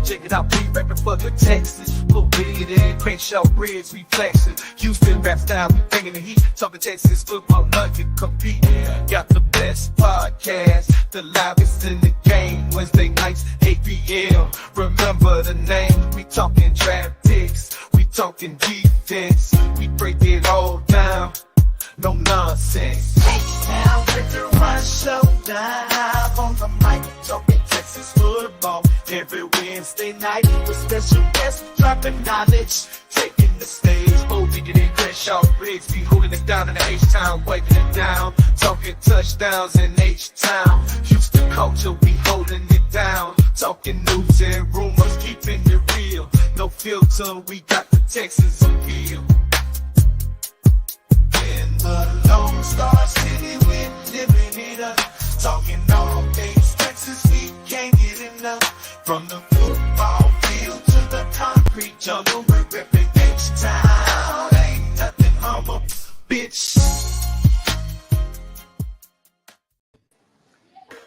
Check it out, we rapping for the Texans. Full bid in Crenshaw Bridge, we flexing. Houston rap style, we bringing the heat. Talking Texas football, nothing compete. Got the best podcast, the loudest in the game. Wednesday nights, 8 p.m. Remember the name. We talking draft picks, we talking defense. We break it all down, no nonsense. H-Town with the Run Show, live on the mic, talking Texas football. Every Wednesday night, with special guests dropping knowledge, taking the stage. Oh, digging in Crenshaw Briggs, be holding it down in the H-Town, wiping it down. Talking touchdowns in H-Town. Houston culture, we holding it down. Talking news and rumors, keeping it real. No filter, we got the Texans appeal. In the Lone Star City, we're living it up. Talking all things Texas, we can't get enough. From the football field to the concrete jungle, we're ripping H-Town. Ain't nothing humble, bitch.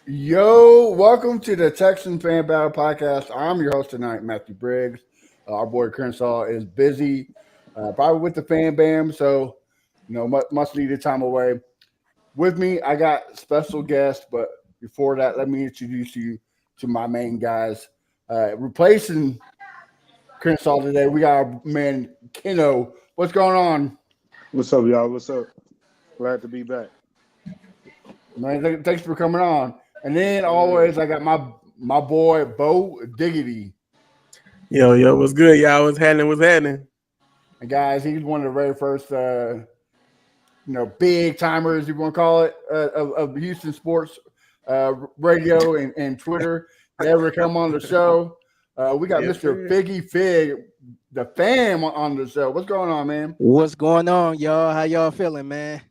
Yo, welcome to the Texan Fan Battle Podcast. I'm your host tonight, Matthew Briggs. Our boy Crenshaw is busy, probably with the fan bam, so much needed time away. With me, I got special guests, but before that, let me introduce you to my main guys. Replacing Crenshaw today, we got our man Keno. What's going on? What's up, y'all? What's up? Glad to be back. Man, thanks for coming on. And then always, I got my boy Bo Diggity. Yo, what's good, y'all? What's happening? And guys, he's one of the very first, big timers, you want to call it, of Houston sports radio and Twitter. They ever come on the show. We got Mr. Figgy Fig, the fam, on the show. What's going on, man? What's going on, y'all? How y'all feeling, man?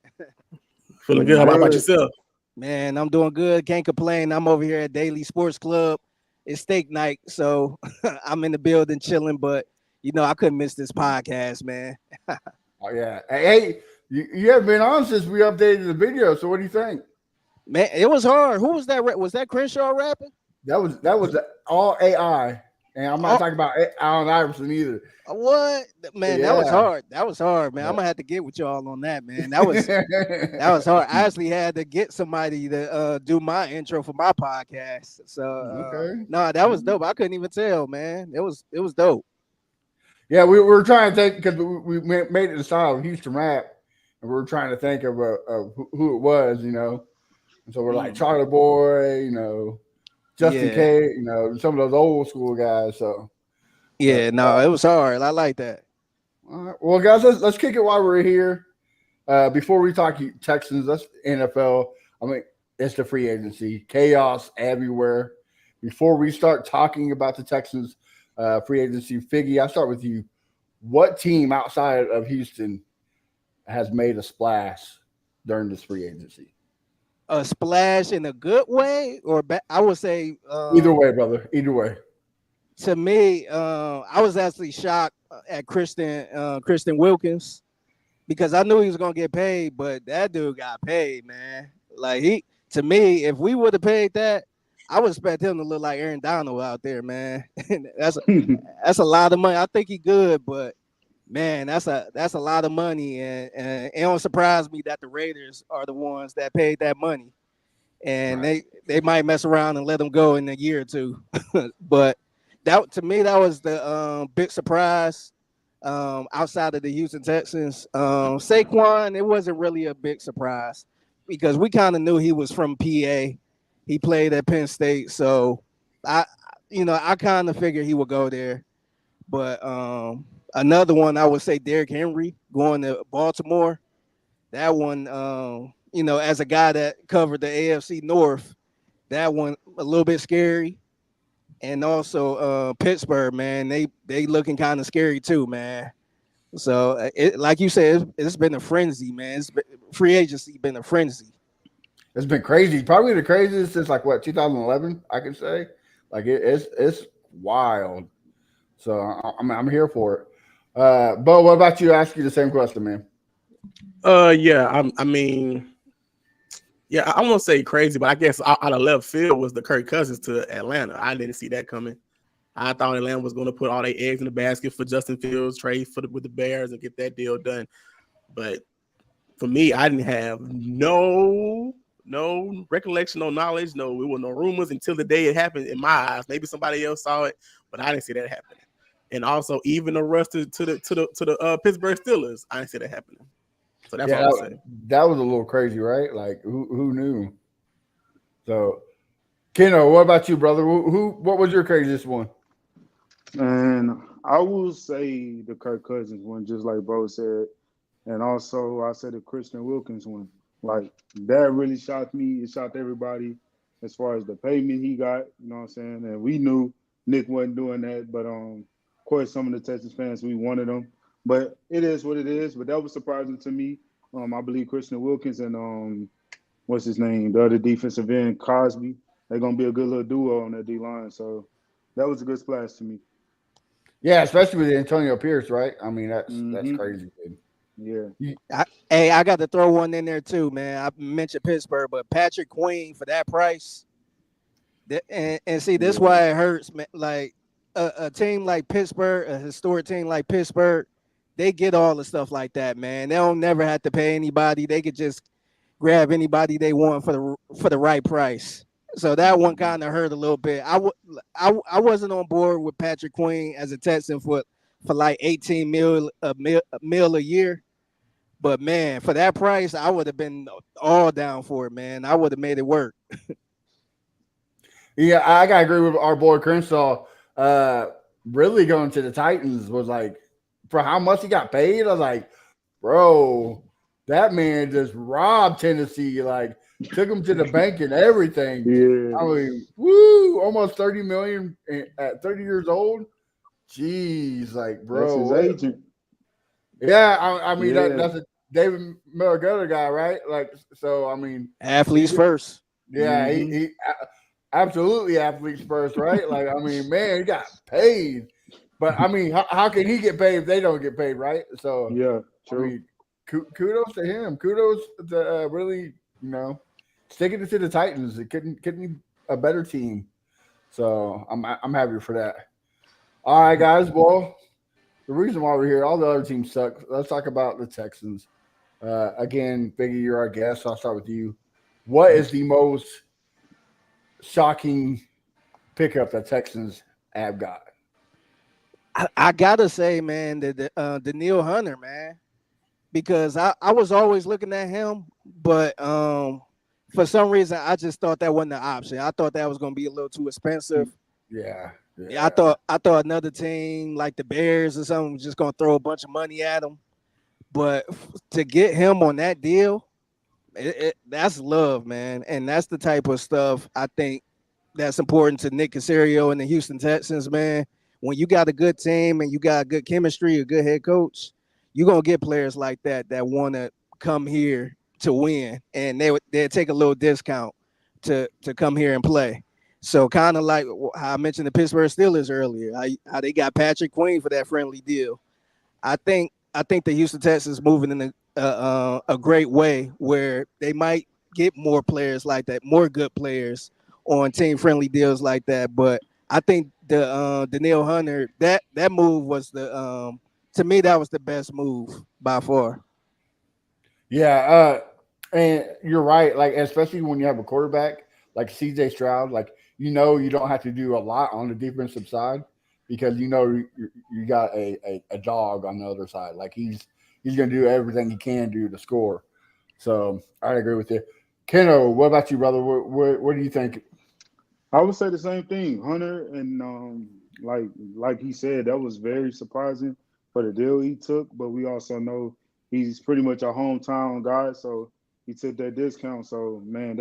Feeling good. How about yourself? Man, I'm doing good. Can't complain. I'm over here at Daily Sports Club. It's steak night, so I'm in the building chilling, but, I couldn't miss this podcast, man. Oh, yeah. Hey, you haven't been on since we updated the video, so what do you think? Man, it was hard. Who was that? Was that Crenshaw rapping? That was all AI, and I'm not talking about Allen Iverson either. What, man? Yeah. That was hard, man. I'm gonna have to get with y'all on that, man. That was hard. I actually had to get somebody to do my intro for my podcast. So that was dope. I couldn't even tell, man. It was dope. Yeah, we were trying to think because we made it the style of Houston rap, and we were trying to think of who it was, And so we're like Charlie Boy, Justin K, some of those old school guys. So it was hard. I like that. All right. Well, guys, let's kick it while we're here. Before we talk Texans, that's NFL. I mean, it's the free agency. Chaos everywhere. Before we start talking about the Texans free agency, Figgy, I'll start with you. What team outside of Houston has made a splash during this free agency? A splash in a good way, or I would say either way, brother. Either way. To me, I was actually shocked at Christian Wilkins because I knew he was gonna get paid, but that dude got paid, man. Like to me, if we would have paid that, I would expect him to look like Aaron Donald out there, man. that's a lot of money. I think he good, but man, that's a lot of money, and it don't surprise me that the Raiders are the ones that paid that money, and they might mess around and let him go in a year or two. But that to me, that was the big surprise outside of the Houston Texans. Saquon, it wasn't really a big surprise because we kind of knew he was from PA. He played at Penn State, so I kind of figured he would go there. But another one, I would say Derrick Henry going to Baltimore. That one, as a guy that covered the AFC North, that one a little bit scary. And also Pittsburgh, man, they looking kind of scary too, man. So like you said, it's been a frenzy, man. Free agency been a frenzy. It's been crazy. Probably the craziest since 2011, I could say. It's wild. So I'm here for it. Bo, what about you? Ask you the same question, man. I won't say crazy, but I guess out of left field was the Kirk Cousins to Atlanta. I didn't see that coming. I thought Atlanta was going to put all their eggs in the basket for Justin Fields, trade with the Bears, and get that deal done. But for me, I didn't have no recollection, no knowledge, it was no rumors until the day it happened in my eyes. Maybe somebody else saw it, but I didn't see that happening. And also, even the rest to the Pittsburgh Steelers, I didn't see that happening. So that's all I'm saying. That was a little crazy, right? Like who knew? So, Keno, what about you, brother? What was your craziest one? And I will say the Kirk Cousins one, just like Bo said. And also, I said the Christian Wilkins one. Like, that really shocked me. It shocked everybody as far as the payment he got. You know what I'm saying? And we knew Nick wasn't doing that. But, of course, some of the Texas fans, we wanted him. But it is what it is. But that was surprising to me. I believe Christian Wilkins and, what's his name, the other defensive end, Cosby, they're going to be a good little duo on that D-line. So that was a good splash to me. Yeah, especially with Antonio Pierce, right? I mean, that's Mhm. crazy, dude. Yeah. I got to throw one in there too, man. I mentioned Pittsburgh, but Patrick Queen for that price. And see, this why it hurts, man. Like a team like Pittsburgh, a historic team like Pittsburgh, they get all the stuff like that, man. They don't never have to pay anybody. They could just grab anybody they want for the right price. So that one kind of hurt a little bit. I wasn't on board with Patrick Queen as a Texan for like 18 mil a year. But man, for that price, I would have been all down for it, man. I would have made it work. Yeah, I gotta agree with our boy Crenshaw. Really going to the Titans was like, for how much he got paid, I was like, bro, that man just robbed Tennessee. Like, took him to the bank and everything. Yeah. I mean, woo, almost 30 million at 30 years old. Jeez, like, That's his bro. agent. Yeah, I mean Yeah. that's a David Miller guy, right? Like, so I mean, Athletes first. yeah, he absolutely athletes first, right? Like, I mean, man, he got paid, but I mean, how can he get paid if they don't get paid, right? So, Yeah, I true. mean, kudos to him. Kudos to really, sticking it to the Titans. It couldn't be a better team. So I'm happy for that. All right, guys. Well, the reason why we're here, all the other teams suck. Let's talk about the Texans. Again, Figgy, you're our guest. So I'll start with you. What is the most shocking pickup that Texans have got? I gotta say, man, the Neil Hunter, man, because I was always looking at him, but for some reason I just thought that wasn't an option. I thought that was gonna be a little too expensive. Yeah. I thought another team like the Bears or something was just gonna throw a bunch of money at him. But to get him on that deal, that's love, man, and that's the type of stuff I think that's important to Nick Caserio and the Houston Texans, man. When you got a good team and you got good chemistry, a good head coach, you're gonna get players like that want to come here to win, and they'd take a little discount to come here and play. So kind of like how I mentioned the Pittsburgh Steelers earlier, how they got Patrick Queen for that friendly deal. I think the Houston Texans moving in a great way where they might get more players like that, more good players on team friendly deals like that. But I think the Danielle Hunter that move was to me that was the best move by far. Yeah. And you're right. Like, especially when you have a quarterback like CJ Stroud, like, you don't have to do a lot on the defensive side because you got a dog on the other side. Like, he's going to do everything he can do to score. So I agree with you. Keno, what about you, brother? What do you think? I would say the same thing. Hunter and like he said, that was very surprising for the deal he took, but we also know he's pretty much a hometown guy, so he took that discount. So man,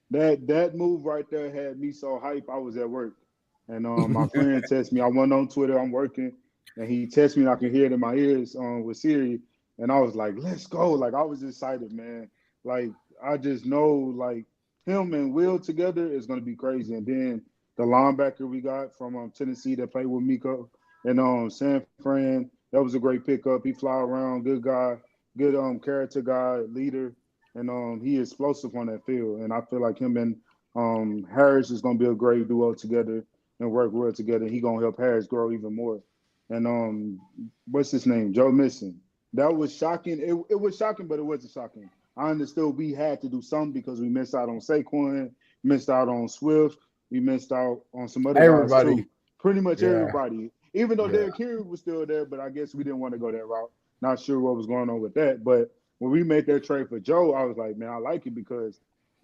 that move right there had me so hype. I was at work. And my friend texted me. I went on Twitter, I'm working, and he texted me and I can hear it in my ears with Siri. And I was like, let's go. Like I was excited, man. Like I just know like him and Will together is going to be crazy. And then the linebacker we got from Tennessee that played with Miko and San Fran, that was a great pickup. He fly around, good guy, good character guy, leader, and he explosive on that field. And I feel like him and Harris is going to be a great duo together. and work well together. He gonna help Harris grow even more. And what's his name? Joe Mixon. That was shocking. It was shocking, but it wasn't shocking. I understood we had to do something because we missed out on Saquon, missed out on Swift, we missed out on some other guys Everybody. too. Pretty much Yeah. everybody. Even though Yeah. Derrick Henry was still there, but I guess we didn't want to go that route. Not sure what was going on with that. But when we made that trade for Joe, I was like, man, I like it because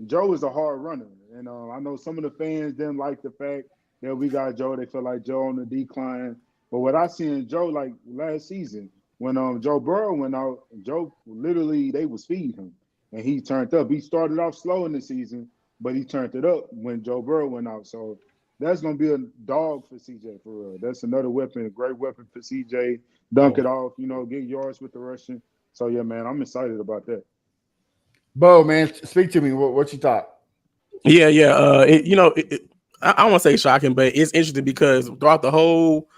Joe is a hard runner. And I know some of the fans didn't like the fact that we got Joe. They feel like Joe on the decline. But what I seen in Joe like last season, when Joe Burrow went out, Joe literally they was feeding him. And he turned up. He started off slow in the season, but he turned it up when Joe Burrow went out. So that's gonna be a dog for CJ for real. That's another weapon, a great weapon for CJ. Dunk it off, get yards with the rushing. So yeah, man, I'm excited about that. Bo, man, speak to me. What you thought? Yeah. I don't want to say shocking, but it's interesting because throughout the whole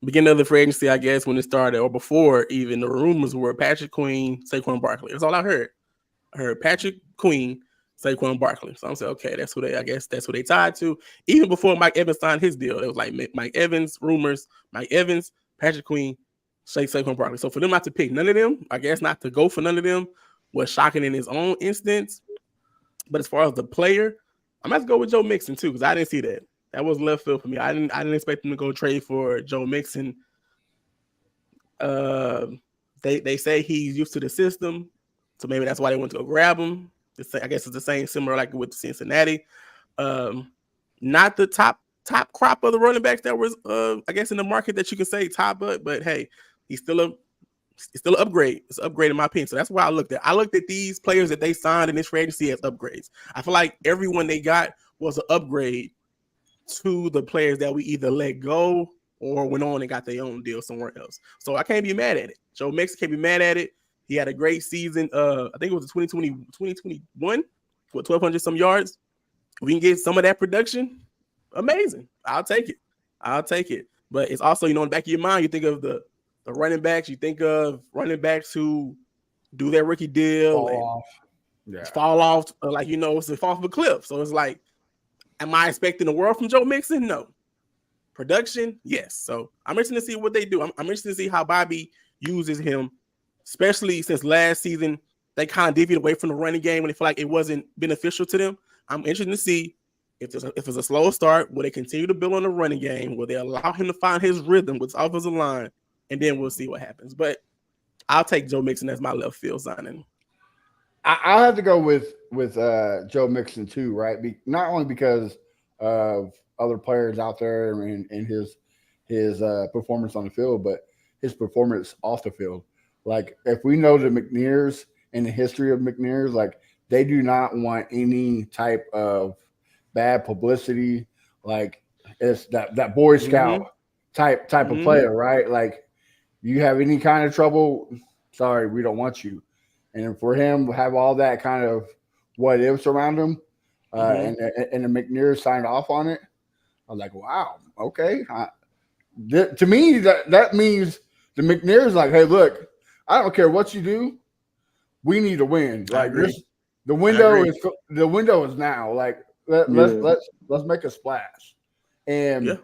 beginning of the free agency, I guess when it started or before, even the rumors were Patrick Queen, Saquon Barkley. That's all I heard. I heard Patrick Queen, Saquon Barkley. So I'm saying, okay, that's who they tied to. Even before Mike Evans signed his deal, it was like Mike Evans rumors, Mike Evans, Patrick Queen, Saquon Barkley. So for them not to pick none of them, I guess not to go for none of them was shocking in his own instance. But as far as the player, I'm gonna have to go with Joe Mixon too because I didn't see that. That was left field for me. I didn't expect them to go trade for Joe Mixon. They say he's used to the system. So maybe that's why they went to go grab him. I guess it's the same, similar like with Cincinnati. Not the top crop of the running backs that was, I guess, in the market that you can say top, but hey, he's still an upgrade. It's an upgrade in my opinion. So that's why I looked at these players that they signed in this free agency as upgrades. I feel like everyone they got was an upgrade to the players that we either let go or went on and got their own deal somewhere else. So I can't be mad at it. Joe Mixon can't be mad at it. He had a great season. I think it was 2021 for 1,200 some yards. We can get some of that production. Amazing. I'll take it. But it's also, in the back of your mind, you think of the running backs. You think of running backs who do their rookie deal fall off. It's a fall off a cliff. So it's like, am I expecting the world from Joe Mixon? No. Production, yes. So I'm interested to see what they do. I'm interested to see how Bobby uses him. Especially since last season, they kind of deviated away from the running game when they feel like it wasn't beneficial to them. I'm interested to see if it's a slow start, will they continue to build on the running game? Will they allow him to find his rhythm with his offensive line? And then we'll see what happens. But I'll take Joe Mixon as my left field signing. I'll have to go with Joe Mixon too, right? Not only because of other players out there and his performance on the field, but his performance off the field. Like, if we know the McNairs and the history of McNairs, like, they do not want any type of bad publicity. Like, it's that Boy Scout type of player, right? Like, you have any kind of trouble, sorry, we don't want you. And for him to have all that kind of what ifs around him, and the McNairs signed off on it, I was like, wow, okay. To me, that means the McNairs like, hey, look, I don't care what you do. We need to win. Like the window is now. Like let's make a splash. And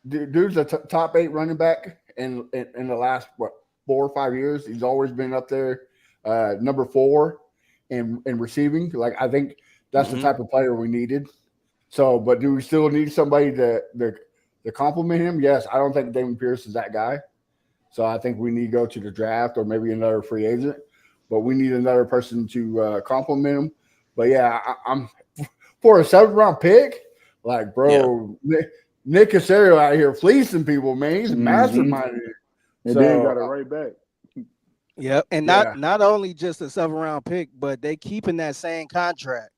dude's a top 8 running back in the last 4 or 5 years. He's always been up there, number 4 in receiving. Like, I think that's the type of player we needed. So, but do we still need somebody to compliment him? Yes, I don't think Damon Pierce is that guy. So I think we need to go to the draft or maybe another free agent, but we need another person to compliment him. But yeah, I'm for a 7th round pick. Like, bro, Nick Casario out here fleecing people, man. He's masterminded it. And then got it right back. Yeah, and not only just a 7th round pick, but they keeping that same contract.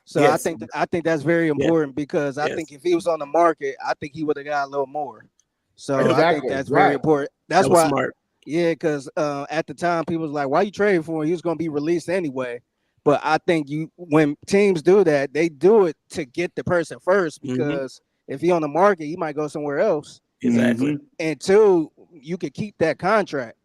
So I think that's very important because I think if he was on the market, I think he would have got a little more. So I think that's very important. That's why, smart. Yeah, because at the time people was like, "Why you trading for him? He was going to be released anyway." But I think when teams do that, they do it to get the person first because if he on the market, he might go somewhere else. Exactly. And 2, you could keep that contract.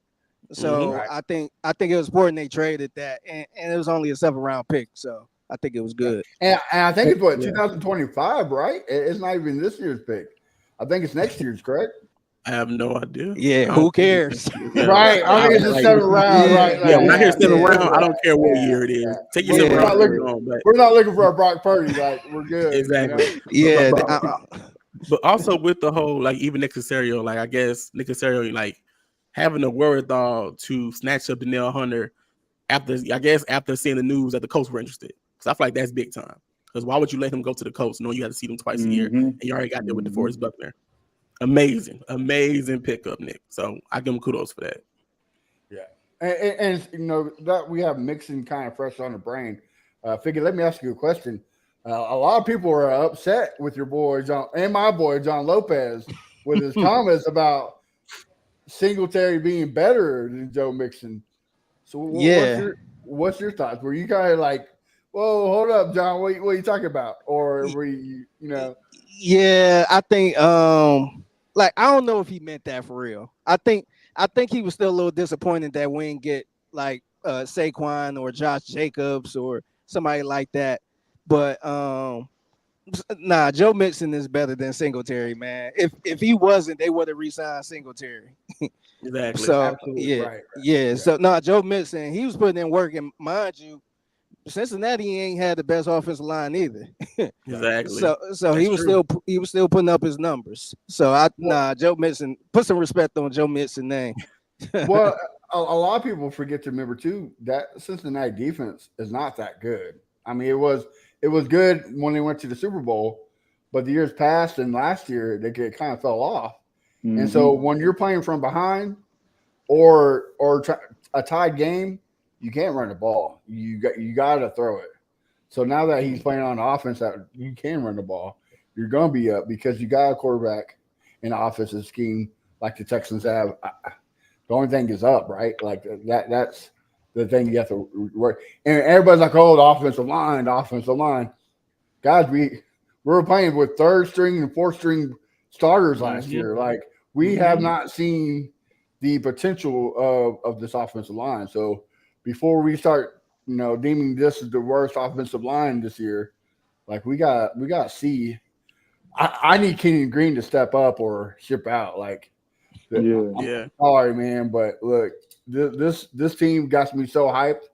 So I think it was important they traded that, and it was only a 7th round pick. So I think it was good. And I think it's 2025, right? It's not even this year's pick. I think it's next year's, correct? I have no idea. Yeah, who cares? Right. I mean, it's a 7th round, yeah, right? Yeah, when I hear 7th yeah. round, I don't care what year it is. Take your We're 7th not round looking. on, but We're not looking for a Brock Purdy. Like we're good. exactly. You know? Yeah, But also with the whole like even Nick Casario, like I guess Nick Casario like having the wherewithal to snatch up Danielle Hunter after seeing the news that the Colts were interested. Because I feel like that's big time. Because why would you let him go to the Colts knowing you had to see them twice a year and you already got there with DeForest Buckner? Amazing pickup, Nick. So I give him kudos for that. Yeah, and you know that we have mixing kind of fresh on the brain. Figgy, let me ask you a question. A lot of people are upset with your boy John and my boy John Lopez with his comments about Singletary being better than Joe Mixon. So what's your thoughts? Were you kind of like, whoa, hold up, John, what are you talking about? Or were you know? Yeah, I think like I don't know if he meant that for real. I think he was still a little disappointed that we didn't get like Saquon or Josh Jacobs or somebody like that. But nah, Joe Mixon is better than Singletary, man. If he wasn't, they would have re-signed Singletary. Exactly. So Absolutely. yeah, Right. yeah. So no, Joe Mixon, he was putting in work, and mind you, Cincinnati ain't had the best offensive line either. Exactly. So he was still putting up his numbers. So Joe Mixon, put some respect on Joe Mixon's name. Well, a lot of people forget to remember too that Cincinnati defense is not that good. I mean, it was good when they went to the Super Bowl, but the years past and last year they kind of fell off. And so when you're playing from behind or a tied game, you can't run the ball. You got to throw it. So now that he's playing on offense that you can run the ball, you're going to be up because you got a quarterback in the offensive scheme like the Texans have. The only thing is up, right? Like that's the thing you have to work. And everybody's like, oh, the offensive line. Guys, we were playing with 3rd string and 4th string starters last year. Like we have not seen the potential of this offensive line. So before we start, deeming this as the worst offensive line this year, like we got to see. I need Kenyon Green to step up or ship out. Like, I'm sorry, man, but look, this team got me so hyped.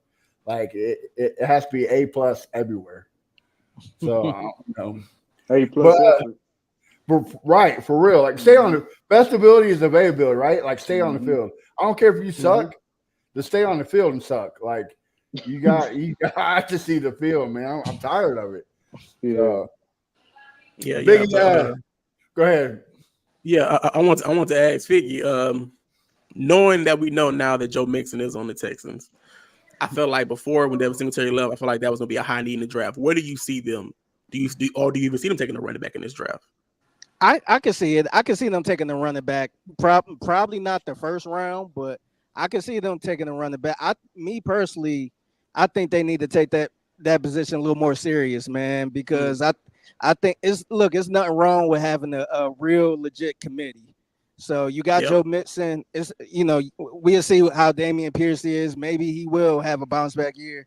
Like it has to be A+ everywhere. So I don't know. A+. Right, for real. Like stay on the best ability is availability, right? Like stay on the field. I don't care if you suck, just stay on the field and suck. Like you got to see the field, man. I'm tired of it. Go ahead. Yeah, I want to ask Figgy, knowing that we know now that Joe Mixon is on the Texans, I felt like before when Devin Singletary left, I felt like that was going to be a high need in the draft. Where do you see them? Do you even see them taking a running back in this draft? I can see it. I can see them taking the running back. Probably not the 1st round, but I can see them taking a running back. Me personally, I think they need to take that position a little more serious, man, because I think it's nothing wrong with having a real legit committee. So you got Joe Mixon. It's we'll see how Dameon Pierce is. Maybe he will have a bounce back year,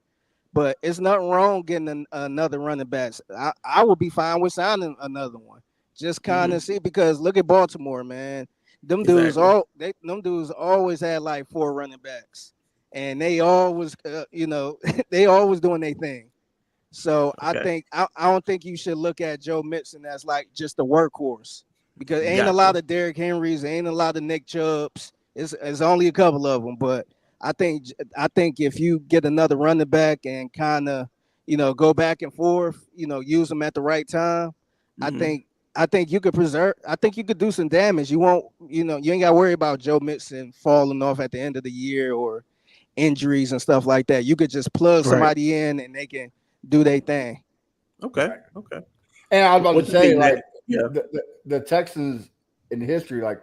but it's nothing wrong getting another running back. I would be fine with signing another one. Just kind of see, because look at Baltimore, man. Them dudes always had like 4 running backs, and they always they always doing their thing. So I don't think you should look at Joe Mixon as like just a workhorse, because ain't a lot of Derrick Henrys, ain't a lot of Nick Chubbs. It's only a couple of them, but I think if you get another running back and kind of go back and forth, use them at the right time, I think you could preserve. I think you could do some damage. You won't, you ain't got to worry about Joe Mixon falling off at the end of the year or injuries and stuff like that. You could just plug somebody in and they can do their thing. Okay. And I was about to say, like, the Texans in history, like,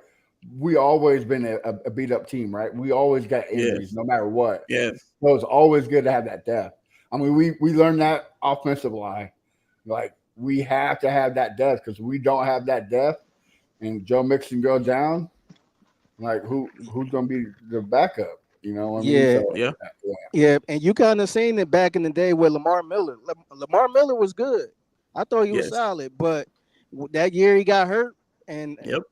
we always been a beat up team, right? We always got injuries, no matter what. Yes. So it's always good to have that depth. I mean, we learned that offensive line, like. We have to have that depth, because we don't have that depth, and Joe Mixon goes down. Like who's going to be the backup? You know what I mean? Yeah. And you kind of seen it back in the day with Lamar Miller. Lamar Miller was good. I thought he was solid, but that year he got hurt, and Yep.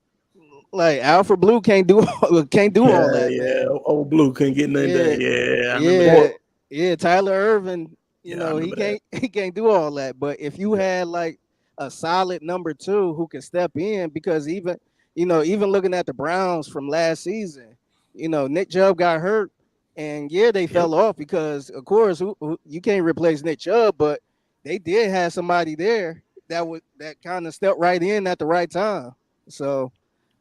like Alfred Blue can't do all that, Yeah. man. Old Blue couldn't get nothing Yeah, done. Yeah, I remember yeah, that. yeah. Tyler Irvin, Yeah, I he remember that. can't do all that. But if you had like a solid number two who can step in, because even looking at the Browns from last season, Nick Chubb got hurt, and yeah, they Yep. fell off because of course you can't replace Nick Chubb, but they did have somebody there that kind of stepped right in at the right time. So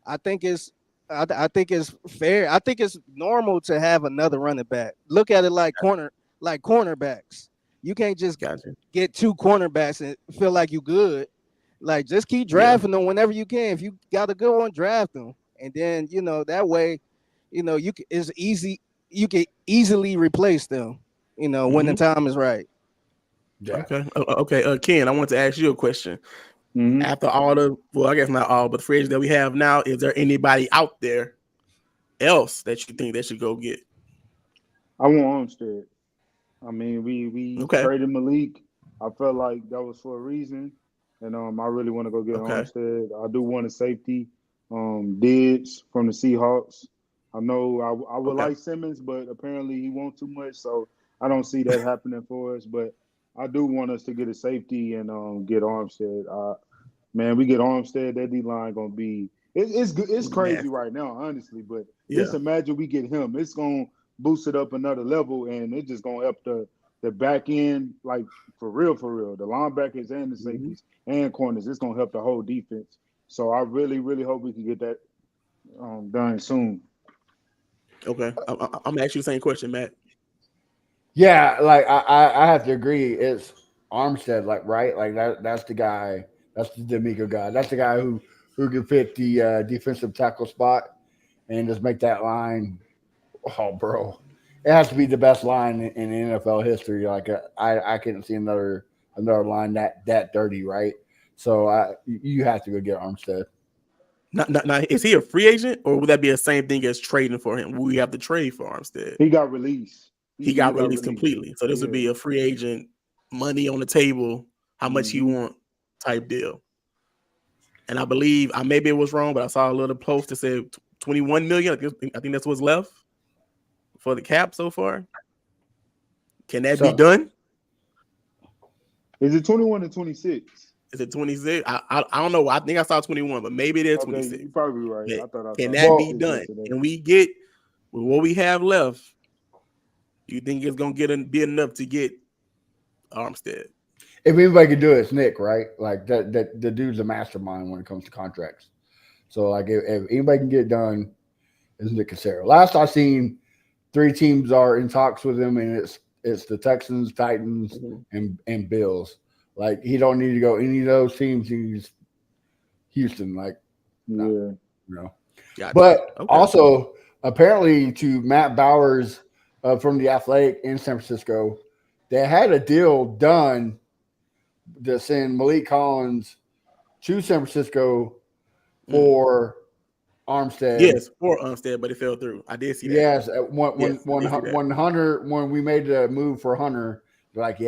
I think it's I think it's fair. I think it's normal to have another running back. Look at it like cornerbacks. You can't just Gotcha. get two cornerbacks and feel like you good. Like just keep Yeah. drafting them whenever you can. If you got a good one, draft them, and then that way, it's easy. You can easily replace them. When the time is right. Yeah. Okay. Okay. Ken, I want to ask you a question. Mhm. After all I guess not all, but the free agents that we have now, is there anybody out there else that you think they should go get? I want Armstead. I mean, we Okay. traded Malik. I felt like that was for a reason, and I really want to go get Okay. Armstead. I do want a safety, Diggs from the Seahawks. I know I would Okay. like Simmons, but apparently he won't too much, so I don't see that happening for us. But I do want us to get a safety and get Armstead. Man, we get Armstead, that D line gonna be it's good. It's crazy Nasty. right now, honestly. But Yeah. just imagine we get him. It's gonna boost it up another level, and it's just gonna help the back end, like for real, for real. The linebackers and the safeties and corners. It's gonna help the whole defense. So I really, really hope we can get that done soon. Okay. I'm gonna ask you the same question, Matt. Yeah, like I have to agree. It's Armstead, like right, like that's the guy. That's the D'Amico guy. That's the guy who can fit the defensive tackle spot and just make that line. Oh, bro, it has to be the best line in NFL history. Like I couldn't see another line that dirty, right? So you have to go get Armstead. Now, is he a free agent, or would that be the same thing as trading for him? We have to trade for Armstead. He got released. He got released completely. So this would be Yeah. a free agent, money on the table, how much you want type deal. And I believe maybe it was wrong, but I saw a little post that said 21 million. I think that's what's left for the cap so far. Can that be done? Is it 21 or 26? Is it 26? I don't know. I think I saw 21, but maybe it is 26. You're probably right. Yeah. I thought I Can saw that 26 be done? yesterday. Can we get with what we have left? Do you think it's gonna be enough to get Armstead? If anybody can do it, it's Nick, right? Like that the dude's a mastermind when it comes to contracts. So like if anybody can get it done, it's Nick Cassero. Last I seen, 3 teams are in talks with him, and it's the Texans, Titans, and Bills. Like he don't need to go any of those teams. He's Houston, like yeah. Gotcha. But Okay. also apparently to Matt Bowers from the Athletic in San Francisco, they had a deal done to send Malik Collins to San Francisco for Armstead. Yes, for Armstead, but it fell through. I did see that. Yes, when Hunter, when we made the move for Hunter, they're like,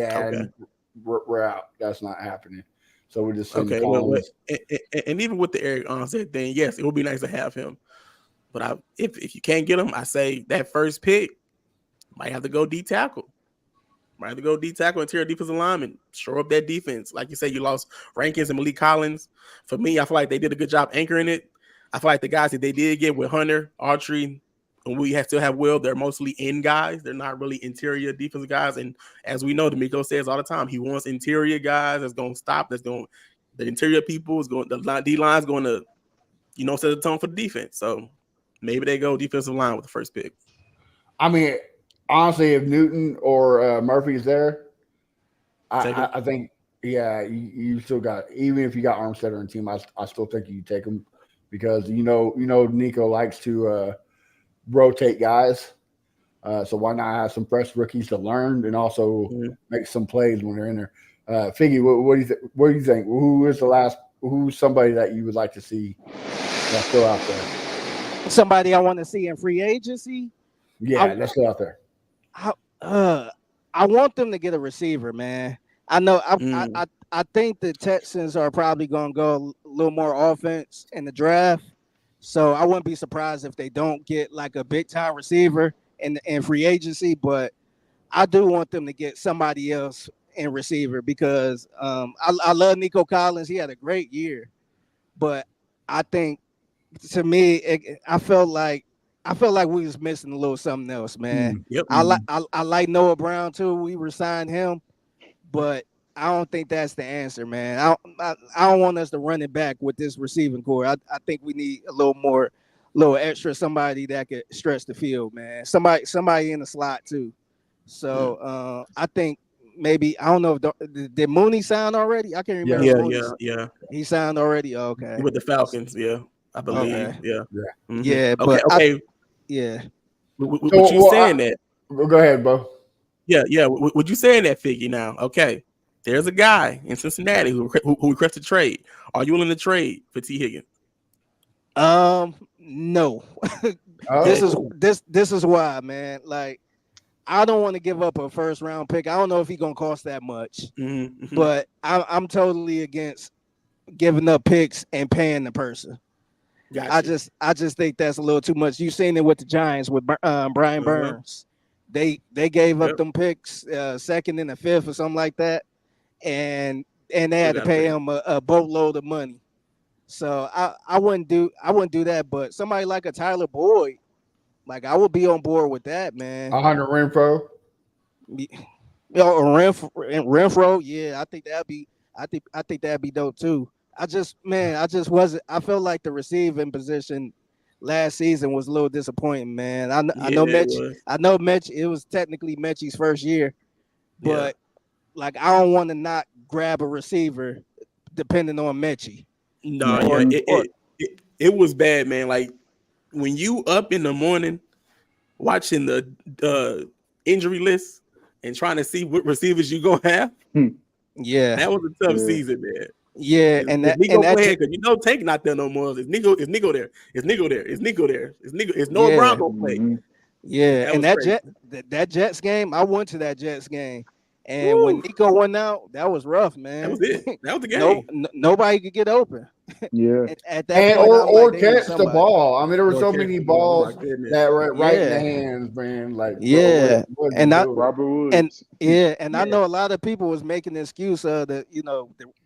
we're out. That's not happening. So we just send Collins. And even with the Eric Armstead thing, yes, it would be nice to have him. But if you can't get him, I say that first pick might have to go D tackle. Might have to go D tackle, interior defensive lineman, shore up that defense. Like you said, you lost Rankins and Malik Collins. For me, I feel like they did a good job anchoring it. I feel like the guys that they did get with Hunter, Autry, and we still have Will, they're mostly in guys. They're not really interior defensive guys. And as we know, D'Amico says all the time, he wants interior guys that's going to stop. The interior people is going, the D line is going to, set the tone for the defense. So maybe they go defensive line with the first pick. I mean, honestly, if Newton or Murphy's there, I think, you still got, even if you got Armstead on the team, I still think you take him because, Nico likes to rotate guys. So why not have some fresh rookies to learn and also make some plays when they're in there? Figgy, what do you think? Who's somebody that you would like to see that's still out there? Somebody I want to see in free agency. Yeah, that's still out there. I want them to get a receiver, man. I know I think the Texans are probably going to go a little more offense in the draft. So I wouldn't be surprised if they don't get like a big time receiver in free agency. But I do want them to get somebody else in receiver because I love Nico Collins. He had a great year, but I think to me, I felt like we was missing a little something else, man. Yep. I like Noah Brown too. We resigned him, but I don't think that's the answer, man. I don't want us to run it back with this receiving core. I think we need a little extra somebody that could stretch the field, man. Somebody in the slot too. So I think maybe I don't know if did Mooney sign already? I can't remember. Yeah. He signed already. Okay. With the Falcons, yeah, I believe. Okay. Yeah. Mhm. Yeah, Okay. but Okay. yeah. What you saying that? Go ahead, bro. Yeah. What you saying that, Figgy? Now, okay. There's a guy in Cincinnati who requested trade. Are you willing to trade for T. Higgins? No. Oh. This is why, man. Like, I don't want to give up a first round pick. I don't know if he's gonna cost that much, Mm-hmm. but I'm totally against giving up picks and paying the person. Gotcha. I just think that's a little too much. You've seen it with the Giants with Brian Burns. They gave up them picks, second and a fifth or something like that, and they had to pay him a boatload of money. So I wouldn't do that. But somebody like a Tyler Boyd, like I would be on board with that, man. Hunter Renfro. Renfro, yeah, I think that'd be dope too. I just wasn't. I felt like the receiving position last season was a little disappointing, man. I know Mech. It was technically Mechie's first year, but like I don't want to not grab a receiver depending on Mechie. No, it was bad, man. Like when you up in the morning watching the injury list and trying to see what receivers you gonna have. Yeah, that was a tough season, man. Yeah, Tank not there no more. It's Nico there. It's Noah Brown gonna play. Yeah, that Jets game, I went to that Jets game, and when Nico went out, that was rough, man. That was it. That was the game. Nobody could get open. Yeah, at that point, or catch the ball. I mean, there were so many balls that were right in the hands, man. Like Robert Woods. And I know a lot of people was making the excuse of the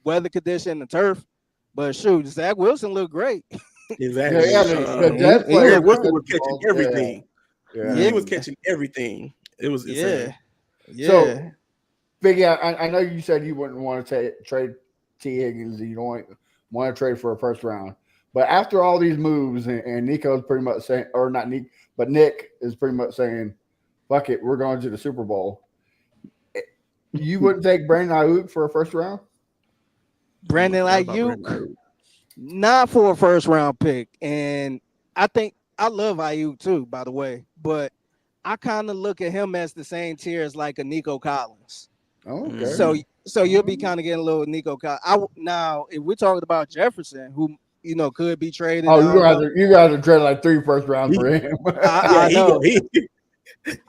weather condition, the turf, but shoot, Zach Wilson looked great. Exactly. Zach Wilson was catching everything. Yeah, he was catching everything. It was insane. Yeah. So, Figgy, I know you said you wouldn't want to trade T. Higgins. You don't want to trade for a first round. But after all these moves, and Nico's pretty much saying, or not Nick, but Nick is pretty much saying, fuck it, we're going to the Super Bowl. You wouldn't take Brandon Ayuk for a first round? Brandon Ayuk? Not for a first round pick. And I think I love Ayuk too, by the way. But I kind of look at him as the same tier as like a Nico Collins. Oh, okay. So you'll be kind of getting a little Nico Collins. Now, if we're talking about Jefferson, who could be traded. Oh, you guys are trading like 3 first rounds for him. I know. He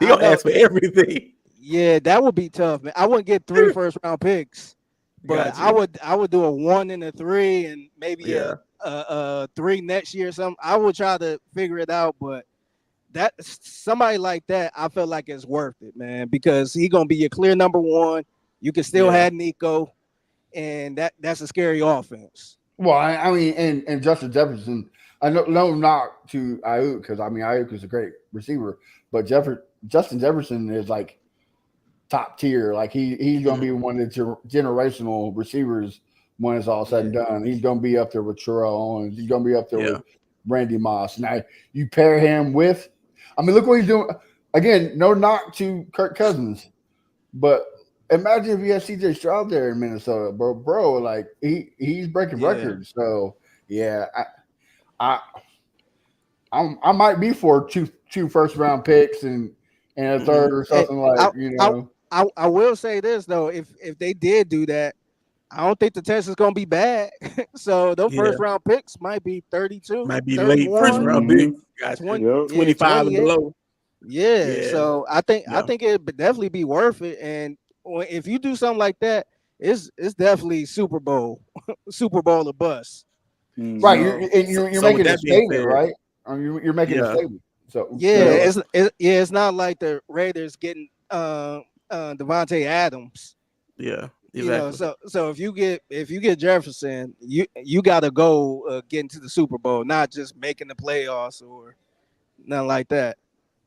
gonna ask for everything. Yeah, that would be tough, man. I wouldn't get 3 first round picks, but I would do a 1 and a 3 and maybe a 3 next year or something. I would try to figure it out, but that somebody like that, I feel like it's worth it, man, because he's gonna be your clear number 1. You can still have Nico, and that's a scary offense. Well, I mean, and Justin Jefferson, I know no knock to Ayuk because I mean Ayuk is a great receiver, but Justin Jefferson is like top tier. Like he's gonna be one of the generational receivers when it's all said and done. He's gonna be up there with Terrell Owens. He's gonna be up there with Randy Moss. Now you pair him with, I mean, look what he's doing. Again, no knock to Kirk Cousins, but imagine if you had CJ Stroud there in Minnesota, bro. Like he's breaking records. So I might be for two first round picks and a third or something I will say this though, if they did do that, I don't think the test is gonna be bad. So those first round picks might be 32, might be late first round picks. 25 and below. Yeah. So I think it would definitely be worth it. And if you do something like that, it's definitely Super Bowl, Super Bowl or bust. Right. Mhm. You're So with making a that being statement, said, right? You're making a yeah, statement. So Yeah, it's not like the Raiders getting Devontae Adams. yeah, You know, exactly. so if you get Jefferson, you got to go get into the Super Bowl, not just making the playoffs or nothing like that.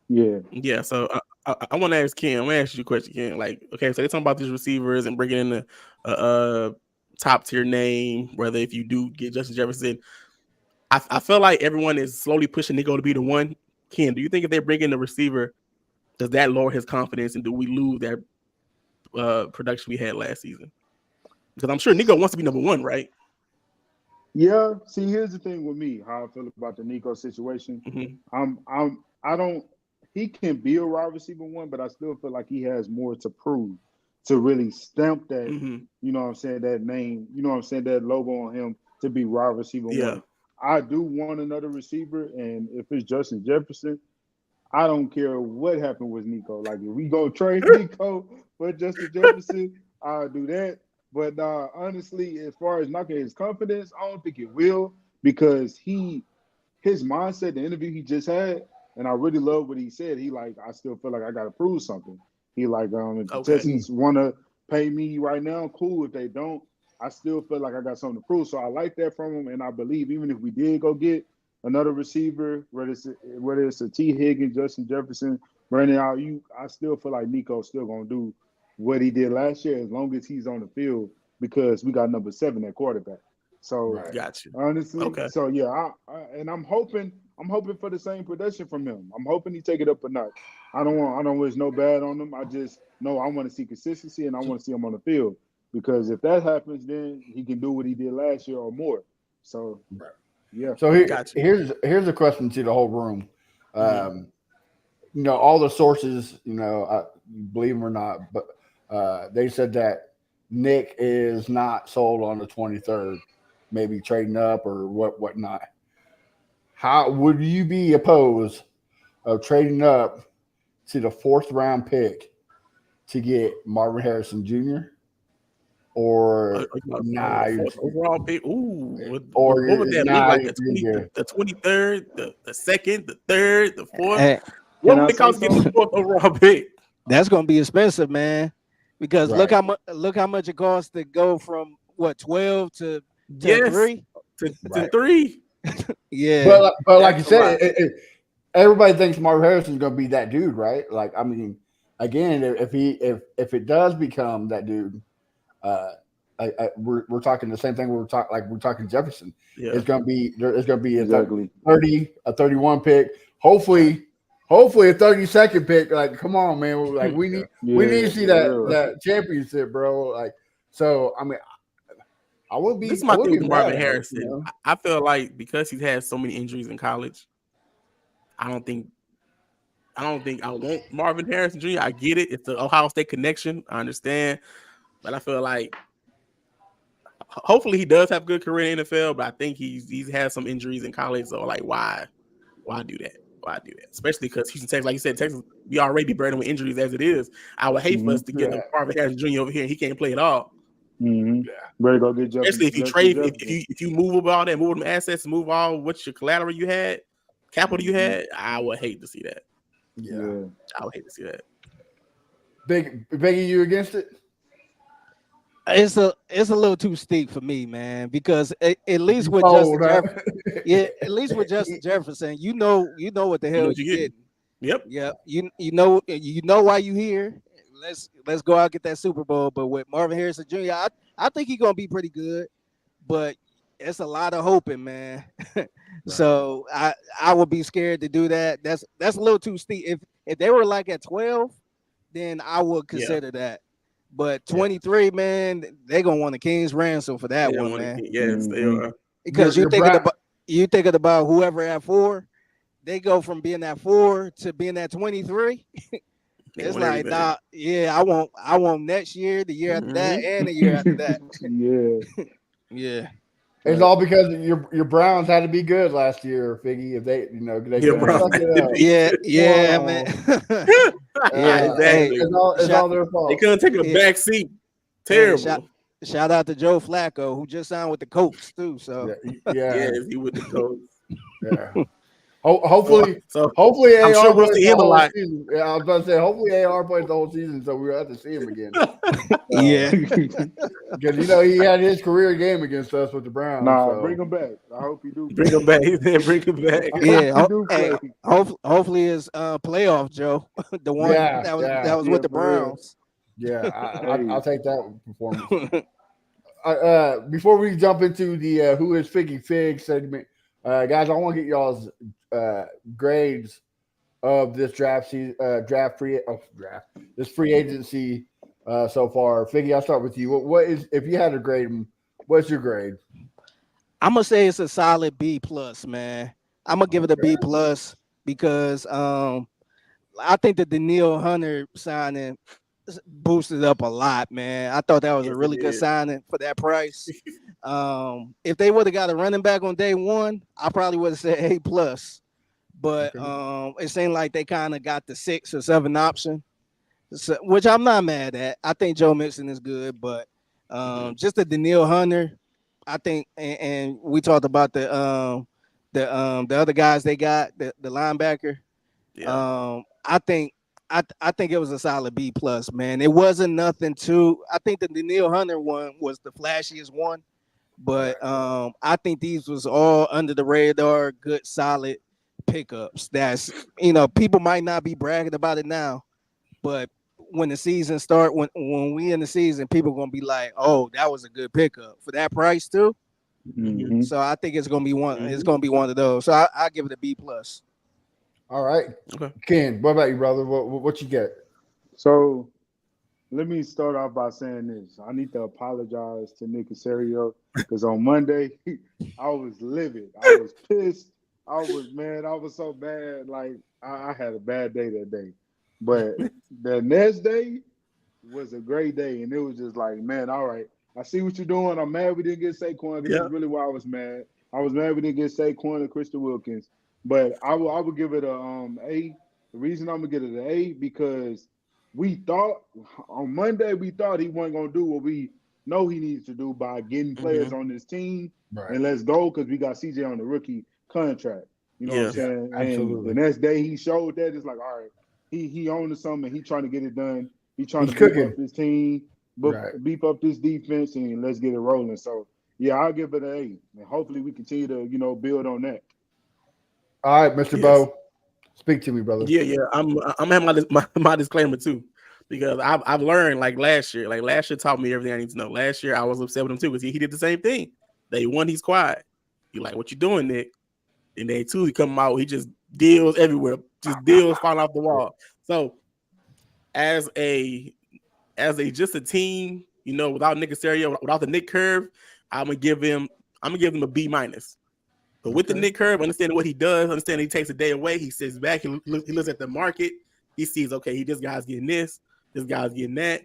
Yeah. Yeah, so I want to ask Ken. I'm gonna ask you a question, Ken. Like, okay, so they're talking about these receivers and bringing in a top tier name. Whether if you do get Justin Jefferson, I feel like everyone is slowly pushing Nico to be the one. Ken, do you think if they bring in the receiver, does that lower his confidence, and do we lose that production we had last season? Because I'm sure Nico wants to be number one, right? Yeah. See, here's the thing with me, how I feel about the Nico situation. Mm-hmm. I don't. He can be a wide receiver one, but I still feel like he has more to prove to really stamp that. Mm-hmm. You know what I'm saying? That name. You know what I'm saying? That logo on him to be wide receiver Yeah. one. I do want another receiver, and if it's Justin Jefferson, I don't care what happened with Nico. Like if we go trade Nico for Justin Jefferson, I'll do that. But honestly, as far as knocking his confidence, I don't think it will because his mindset, the interview he just had, and I really love what he said. He like, I still feel like I gotta prove something. He like, if the Okay. Texans wanna pay me right now, cool. If they don't, I still feel like I got something to prove. So I like that from him, and I believe even if we did go get another receiver, whether it's a T. Higgins, Justin Jefferson, Brandon out, I still feel like Nico's still gonna do what he did last year as long as he's on the field because we got number 7 at quarterback. So right. Got you. honestly, Okay. so yeah, and I'm hoping for the same production from him. I'm hoping he take it up a notch. I don't wish no bad on him. I just know I want to see consistency and I want to see him on the field because if that happens, then he can do what he did last year or more. So Right. yeah, So Got you. here's a question to the whole room. Mm-hmm. All the sources, believe them or not, but they said that Nick is not sold on the 23rd, maybe trading up or whatnot. How would you be opposed of trading up to the 4th round pick to get Marvin Harrison Jr. or nah, The fourth overall pick. Ooh, or what would that look nah, like? The 23rd, the second, the third, the fourth. Hey, can What I would it say cost to get the something? 4th overall pick? that's gonna be expensive, man. Because right. look how much it costs to go from what 12 to Yes, 3. to Right. 3. Yeah, But like you That's a lot. said, everybody thinks Marvin Harrison is going to be that dude, right? Like, I mean, again, if it does become that dude, uh, we're talking the same thing. We're talking Jefferson. Yeah. It's going to be a Exactly. 31 pick. Hopefully a 32nd pick. Like, come on, man. Like we need Yeah, to see for real. that championship, bro. Like, so I mean, This is I my would thing be with mad Marvin at it, Harrison. I feel like because he's had so many injuries in college, I don't think I want Marvin Harrison Jr. I get it. It's the Ohio State connection. I understand. But I feel like hopefully he does have a good career in the NFL, but I think he's had some injuries in college. So like why do that? Why do that? Especially because Houston Texans, like you said, Texas, we already be burdened with injuries as it is. I would hate for us to get a Marvin Harrison Jr. over here and he can't play at all. Mm-hmm. Better go get Especially if you Justin trade, Jefferson. if you move all that, move them assets, move all what your collateral you had, capital you had, I would hate to see that. Yeah. I would hate to see that. Biggie, you against it? it's a little too steep for me, man. Because at least with Cold, Justin huh? Jefferson, yeah, at least with Justin Jefferson, you know what the You know hell what you're you're getting. getting. Yep. Yeah, you know why you here. Let's go out and get that Super Bowl. But with Marvin Harrison Jr., I think he's gonna be pretty good. But it's a lot of hoping, man. So I would be scared to do that. That's a little too steep. If they were like at 12, then I would Yeah. consider that. But 23, man, they're gonna want a king's ransom for that They don't one, want man. to. Yes, they are. Because Your bra- you thinking about whoever at 4, they go from being at 4 to being at 23. They It's want like, everything. nah, yeah, I want next year, the year after that, and the year after that. Yeah. Yeah. It's all because your Browns had to be good last year, Figgy. If they, they Yeah, couldn't bro. suck it up. Yeah, man. Yeah, hey, It's Exactly. all shout, their They fault. couldn't take a yeah, back seat. hey, Terrible. Shout out to Joe Flacco, who just signed with the Colts too. So Yeah. He with the coach. Yeah. Hopefully, So hopefully I'm AR sure we'll plays see the him a whole lot. season. Yeah, I was about to say, hopefully AR plays the whole season, so we'll have to see him again. yeah, Because he had his career game against us with the Browns. Nah, So. bring him back. I hope he do. Bring him back. He said, bring him back. I hope yeah. he do Hey, play. hopefully it's playoff Joe, the one Yeah, that was yeah. with the for real. Browns. Yeah, Hey. I'll take that performance. Before we jump into the Who is Figgy Fig segment, guys, I want to get y'all's grades of this this free agency so far. Figgy, I'll start with you. What is, if you had to grade them, what's your grade? I'm gonna say it's a solid B plus, man. I'm gonna give it a B plus because I think the Daniil Hunter signing boosted up a lot, man. I thought that was a Yes, really it good is. signing for that price. If they would have got a running back on day one, I probably would have said A plus. But it seemed like they kind of got the 6 or 7 option, so, which I'm not mad at. I think Joe Mixon is good, but just the Daniil Hunter, I think, and we talked about the other guys they got, the linebacker. Yeah. I think it was a solid B plus, man. It wasn't nothing too. I think the Daniil Hunter one was the flashiest one, but I think these was all under the radar, good, solid pickups. That's people might not be bragging about it now, but when the season start, when we in the season, people gonna be like, oh, that was a good pickup for that price too. Mhm. So I think it's gonna be one. It's gonna be one of those. So I give it a B plus. All right. Okay. Ken, what about you, brother? What you get? So let me start off by saying this. I need to apologize to Nick Casario because on Monday I was livid. I was pissed. I was so bad. Like I had a bad day that day. But the next day was a great day. And it was just like, man, all right. I see what you're doing. I'm mad we didn't get Saquon. This Yeah. is really why I was mad. I was mad we didn't get Saquon and Christian Wilkins. But I would give it a A. The reason I'm gonna get it an A because we thought on Monday he wasn't gonna do what we know he needs to do by getting players on this team Right. and let's go because we got CJ on the rookie contract. You know what I'm saying? absolutely. And the next day he showed that it's like, all right, he owns something. He trying to get it done. He trying He's to beef cooking. up his team, beef up this defense, and let's get it rolling. So yeah, I'll give it an A, and hopefully we continue to build on that. All right, Mr. Yes. Bo, speak to me, brother. Yeah. I'm having my disclaimer too, because I've learned like last year taught me everything I need to know. Last year I was upset with him too because he did the same thing. Day one he's quiet. You like, what you doing, Nick? And day two he come out, he just deals everywhere, just deals falling off the wall. So as a just a team, without Nick Casario, without the Nick curve, I'm gonna give him a B minus. But with the Nick curve, understanding what he does, understanding he takes a day away, he sits back, he looks at the market, he sees, okay, this guy's getting this guy's getting that.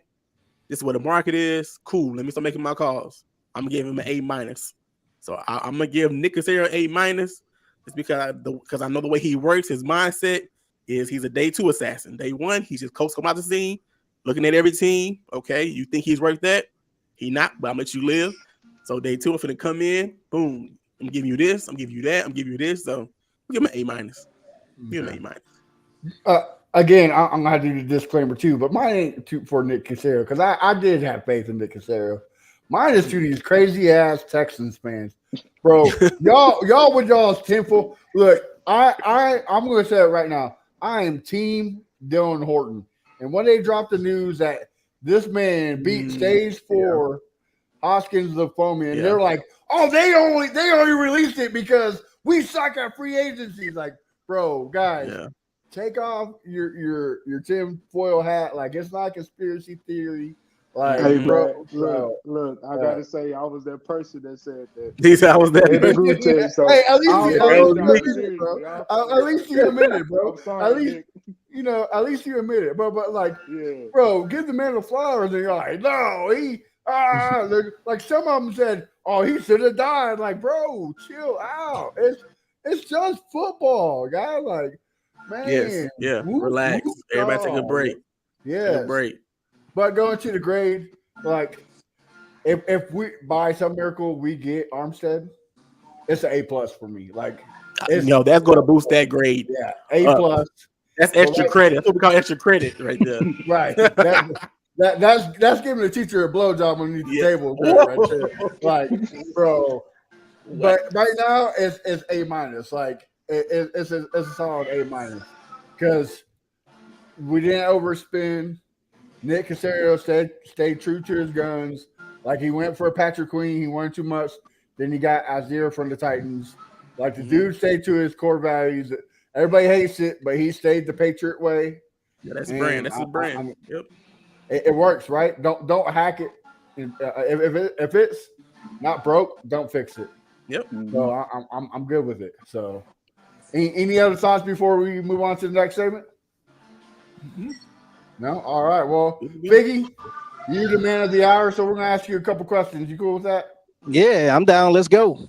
This is what the market is. Cool. Let me start making my calls. I'm gonna give him an A minus. So I'm gonna give Nick Casario A minus. It's because I know the way he works. His mindset is he's a day two assassin. Day one, he's just coach come out the scene, looking at every team. Okay, you think he's worth that? He not, but I'm gonna let you live. So day two, I'm finna come in. Boom. I'm giving you this. I'm giving you that. I'm giving you this. So give him an A minus. Give him an A minus. Again, I'm gonna have to do the disclaimer too, but mine ain't for Nick Casario because I did have faith in Nick Casario. Mine is to these crazy ass Texans fans, bro. y'all with y'all's tenfold. Look, I'm gonna say it right now. I am team Dylan Horton, and when they dropped the news that this man beat stage 4 Hoskins lymphoma, and they're like, oh, they only released it because we suck at free agency. Like, bro, guys. Yeah. Take off your Tim Foyle hat. Like, it's not a conspiracy theory. Like, Hey, bro, look, I gotta say, I was that person that said that. He said I was that. In the group chat, so hey, at least you admit it, bro. At least you admit it, bro. I'm sorry, Nick. At least you admit it. But like, Yeah. bro, give the man the flowers, and you're like, no, like some of them said, oh, he should have died. Like, bro, chill out. It's just football, guys. Like, man, yes, yeah, relax. Everybody take a break. Yeah, break. But going to the grade, like, if we by some miracle we get Armstead, it's an A+ for me. Like it's That's going to boost that grade. yeah, A+. That's So extra credit. That's what we call extra credit right there. right. That's giving the teacher a blowjob underneath the table right there. Like, bro. But right now it's A-. Like it's a solid A-, because we didn't overspend. Nick Casario stayed true to his guns. Like he went for Patrick Queen, he wanted too much. Then he got Azir from the Titans. Like the dude stayed to his core values. Everybody hates it, but he stayed the Patriot way. Yeah, that's brand. That's a brand. Yep. It works, right? Don't hack it. If it's not broke, don't fix it. Yep. So I'm good with it. So, any other thoughts before we move on to the next segment? No. All right. Well, Figgy, you're the man of the hour, so we're gonna ask you a couple questions. You cool with that? Yeah, I'm down. Let's go.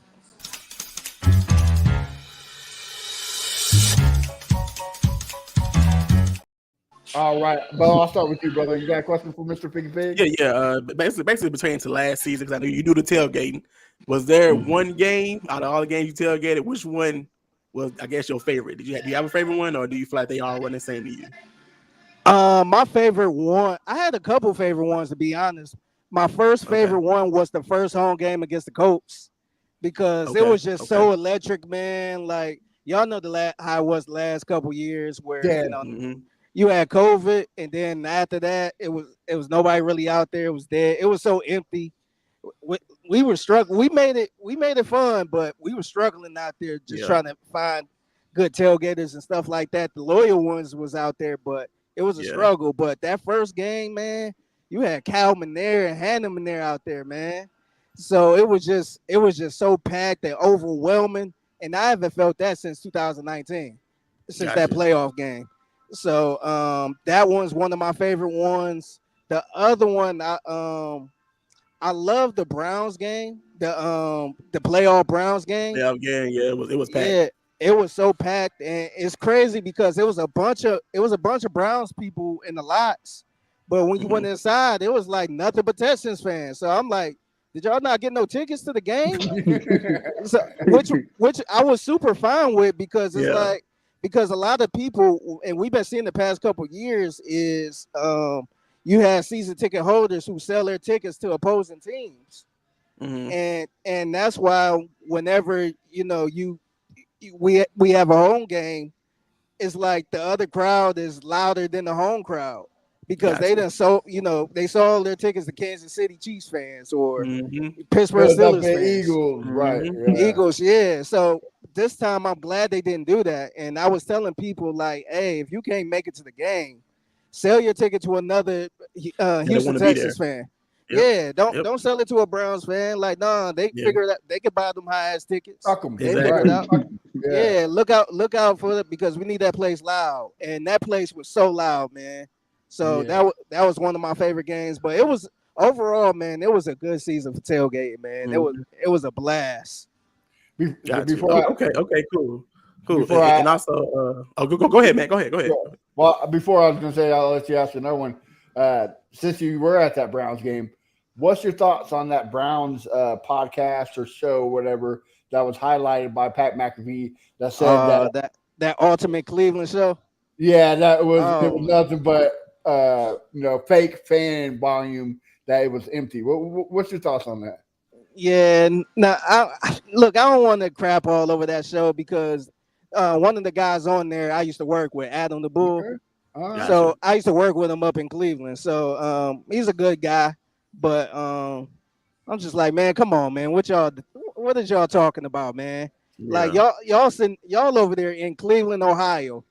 All right, Bo, I'll start with you, brother. You got a question for Mr. Figgy Fig? Yeah. Basically pertaining to last season, because I know you do the tailgating. Was there one game out of all the games you tailgated? Which one was, I guess, your favorite? Do you have a favorite one, or do you feel like they all run the same to you? My favorite one, I had a couple favorite ones, to be honest. My first favorite one was the first home game against the Colts, because it was just so electric, man. Like, y'all know how it was the last couple years where you had COVID, and then after that, it was nobody really out there. It was dead. It was so empty. We were struggling. We made it fun, but we were struggling out there just trying to find good tailgaters and stuff like that. The loyal ones was out there, but it was a struggle. But that first game, man, you had Calvin there and Hanneman there out there, man. So it was just so packed and overwhelming, and I haven't felt that since 2019, since that playoff game. So that one's one of my favorite ones. The other one, I love the Browns game, the playoff Browns game. Yeah, it was packed. Yeah, it was so packed, and it's crazy because it was a bunch of Browns people in the lots, but when you went inside, it was like nothing but Texans fans. So I'm like, did y'all not get no tickets to the game? So, which I was super fine with, because it's like, because a lot of people, and we've been seeing the past couple of years, is you have season ticket holders who sell their tickets to opposing teams, and that's why whenever we have a home game, it's like the other crowd is louder than the home crowd, because they sold their tickets to Kansas City Chiefs fans or Pittsburgh Steelers fans. Eagles, right? Yeah. Eagles, yeah. So this time I'm glad they didn't do that, and I was telling people like, hey, if you can't make it to the game, sell your ticket to another Houston Texans fan. Yep. Yeah, don't sell it to a Browns fan. Like, nah, they figure it out. They can buy them high ass tickets. Fuck them. They figure it out. Yeah, look out for it, because we need that place loud, and that place was so loud, man. So that was one of my favorite games. But it was overall, man, it was a good season for tailgating, man. It was a blast. Okay, cool. And also, go ahead, man. Go ahead. Well, before I was going to say, I'll let you ask another one. Since you were at that Browns game, what's your thoughts on that Browns podcast or show, whatever, that was highlighted by Pat McAfee that said that Ultimate Cleveland show? Yeah, it was nothing but fake fan volume, that it was empty. What's your thoughts on that? Yeah, now I don't want to crap all over that show, because one of the guys on there I used to work with, Adam the Bull. Okay. So I used to work with him up in Cleveland. So he's a good guy, but I'm just like, man, come on, man. What is y'all talking about, man? Yeah. Like y'all over there in Cleveland, Ohio,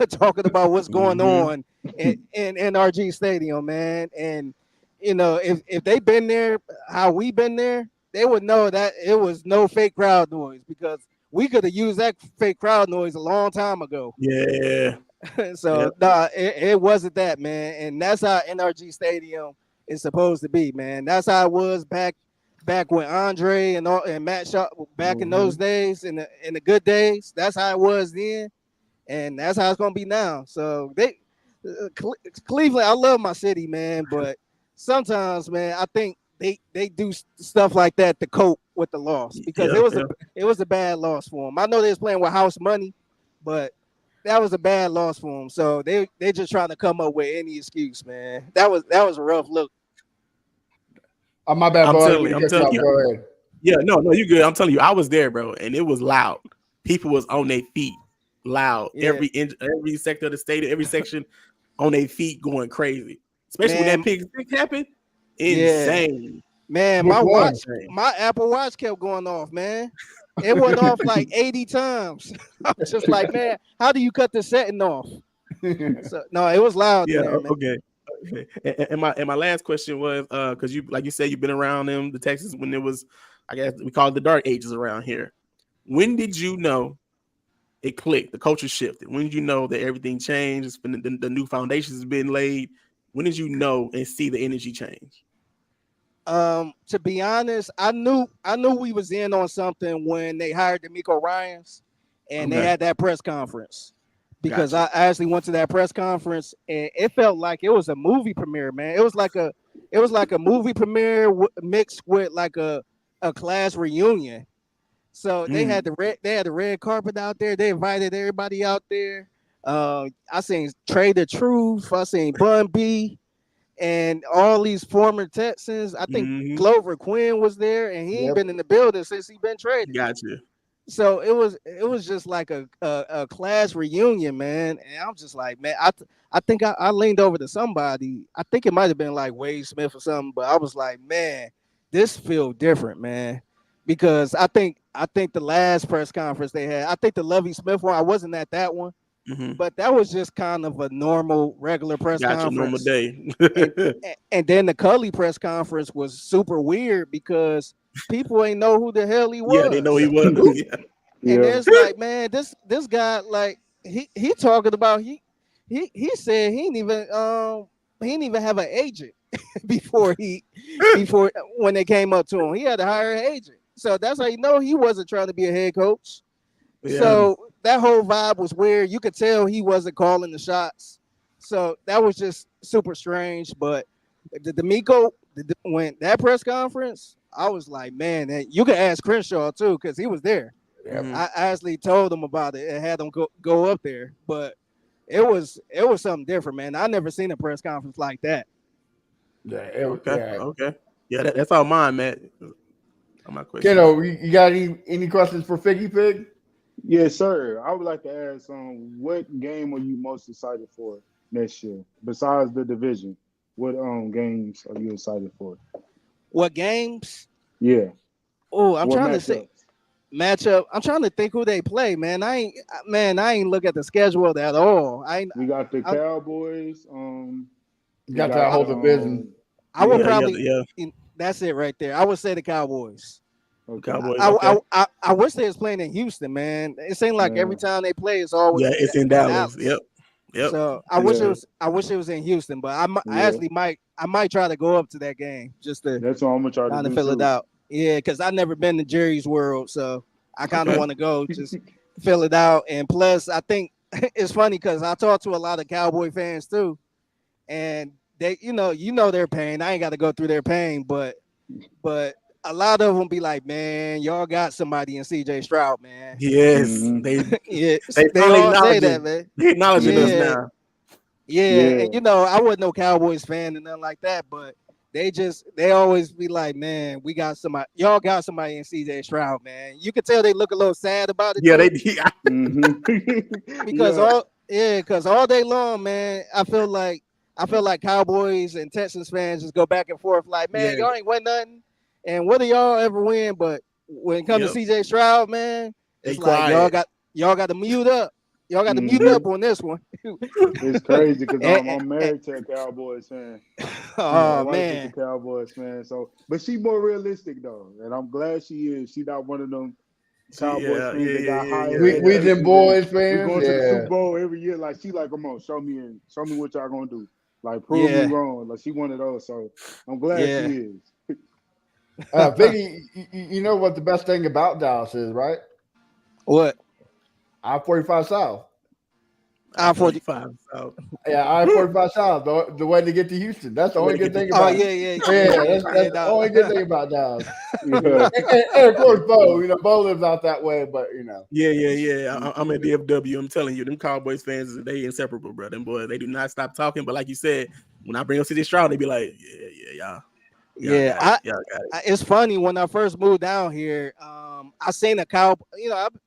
talking about what's going on in NRG Stadium, man. And if they've been there, how we been there, they would know that it was no fake crowd noise, because we could have used that fake crowd noise a long time ago. Yeah. So it wasn't that, man. And that's how NRG Stadium is supposed to be, man. That's how it was back when Andre and Matt Shaw back in those days, in the good days. That's how it was then, and that's how it's gonna be now. So Cleveland, I love my city, man, but sometimes, man, I think they do stuff like that to cope with the loss because it was a bad loss for them. I know they was playing with house money, but that was a bad loss for them. So they just trying to come up with any excuse, man. That was a rough look. Oh, my bad, bro. I'm telling you. Go ahead. Yeah, no, you good. I'm telling you, I was there, bro, and it was loud. People was on their feet, loud. Yeah. Every sector of the stadium, every section on their feet, going crazy. Especially when that pick happened, insane. Yeah. Man, my Apple Watch kept going off, man. It went off like 80 times. I was just like, man, how do you cut the setting off? So no, it was loud. Yeah, there, man. okay. And my last question was because you, like you said, you've been around them, the Texans, when it was, I guess we call it the dark ages around here. When did you know it clicked? The culture shifted. When did you know that everything changed? It's been the new foundations has been laid. When did you know and see the energy change? To be honest, I knew we was in on something when they hired D'Amico Ryans and they had that press conference. Because I actually went to that press conference and it felt like it was a movie premiere, man. It was like a movie premiere mixed with like a class reunion. So they had the red carpet out there. They invited everybody out there. I seen Trey the Truth. I seen Bun B, and all these former Texans. I think Glover Quinn was there, and he ain't been in the building since he been traded. Gotcha. So it was just like a class reunion, man. And I'm just like, man, I think I leaned over to somebody. I think it might have been like Wade Smith or something, but I was like, man, this feels different, man. Because I think the last press conference they had, I think the Lovie Smith one, I wasn't at that one, but that was just kind of a normal, regular press conference. Normal day. and then the Cully press conference was super weird because people ain't know who the hell he was. Yeah, they know he was. And it's like, man, this guy, like he talking about he said he didn't even have an agent before when they came up to him. He had to hire an agent. So that's how you know he wasn't trying to be a head coach. Yeah. So that whole vibe was weird. You could tell he wasn't calling the shots. So that was just super strange. But the D'Amico, when that press conference, I was like, man, you can ask Crenshaw too, because he was there. I actually told him about it and had him go up there. But it was something different, man. I never seen a press conference like that. Yeah. Okay. Yeah, that's all mine, Matt. My question. Kiddo, you got any questions for Figgy Fig? Yes, sir. I would like to ask, what game are you most excited for next year besides the division? What games are you excited for? What games? Yeah. Oh, I'm trying to think. Matchup. I'm trying to think who they play, man. I ain't look at the schedule at all. We got the Cowboys. You got that whole division. I would probably. That's it right there. I would say the Cowboys. Okay. I wish they was playing in Houston, man. It seemed like every time they play, it's always it's in Dallas. Yep. So I wish it was in Houston, but I actually might try to go up to that game just to. That's what I'm gonna try to do fill it out. Yeah, because I've never been to Jerry's World, so I kind of want to go just fill it out. And plus, I think it's funny because I talk to a lot of Cowboy fans too, and they, you know their pain. I ain't got to go through their pain, but a lot of them be like, man, y'all got somebody in CJ Stroud, man. Yes, they all say that, man. They acknowledging us now. Yeah, and I wasn't no Cowboys fan and nothing like that, but they always be like, man, we got somebody. Y'all got somebody in CJ Stroud, man. You can tell they look a little sad about it. Yeah, because all day long, man, I feel like Cowboys and Texans fans just go back and forth, like, man, y'all ain't win nothing. And what do y'all ever win? But when it comes to CJ Stroud, man, it's like y'all got to mute up. Y'all got to mute up on this one. It's crazy because I'm married to a Cowboys fan. Oh, my man. wife is a Cowboys fan. So, but she's more realistic though, and I'm glad she is. She's not one of them Cowboys fans that got hired. We them boys fans. We going to the Super Bowl every year. Like she like, come on, show me what y'all gonna do. Like prove me wrong. Like she one of those. So I'm glad she is. Biggie, you know what the best thing about Dallas is, right? What? I-45 South. I-45 South. Yeah, I-45 South, the way to get to Houston. That's the The way only to good get thing to- about yeah, it. yeah, Yeah, yeah. that's the only good thing about Dallas. Yeah. And of course, Bo. Bo lives out that way, but Yeah. I'm at DFW. I'm telling you, them Cowboys fans, they inseparable, bro. Them boys, they do not stop talking. But like you said, when I bring up CJ Stroud, they be like, y'all Yeah, got it. Y'all got it. it's funny when I first moved down here. I seen a cow.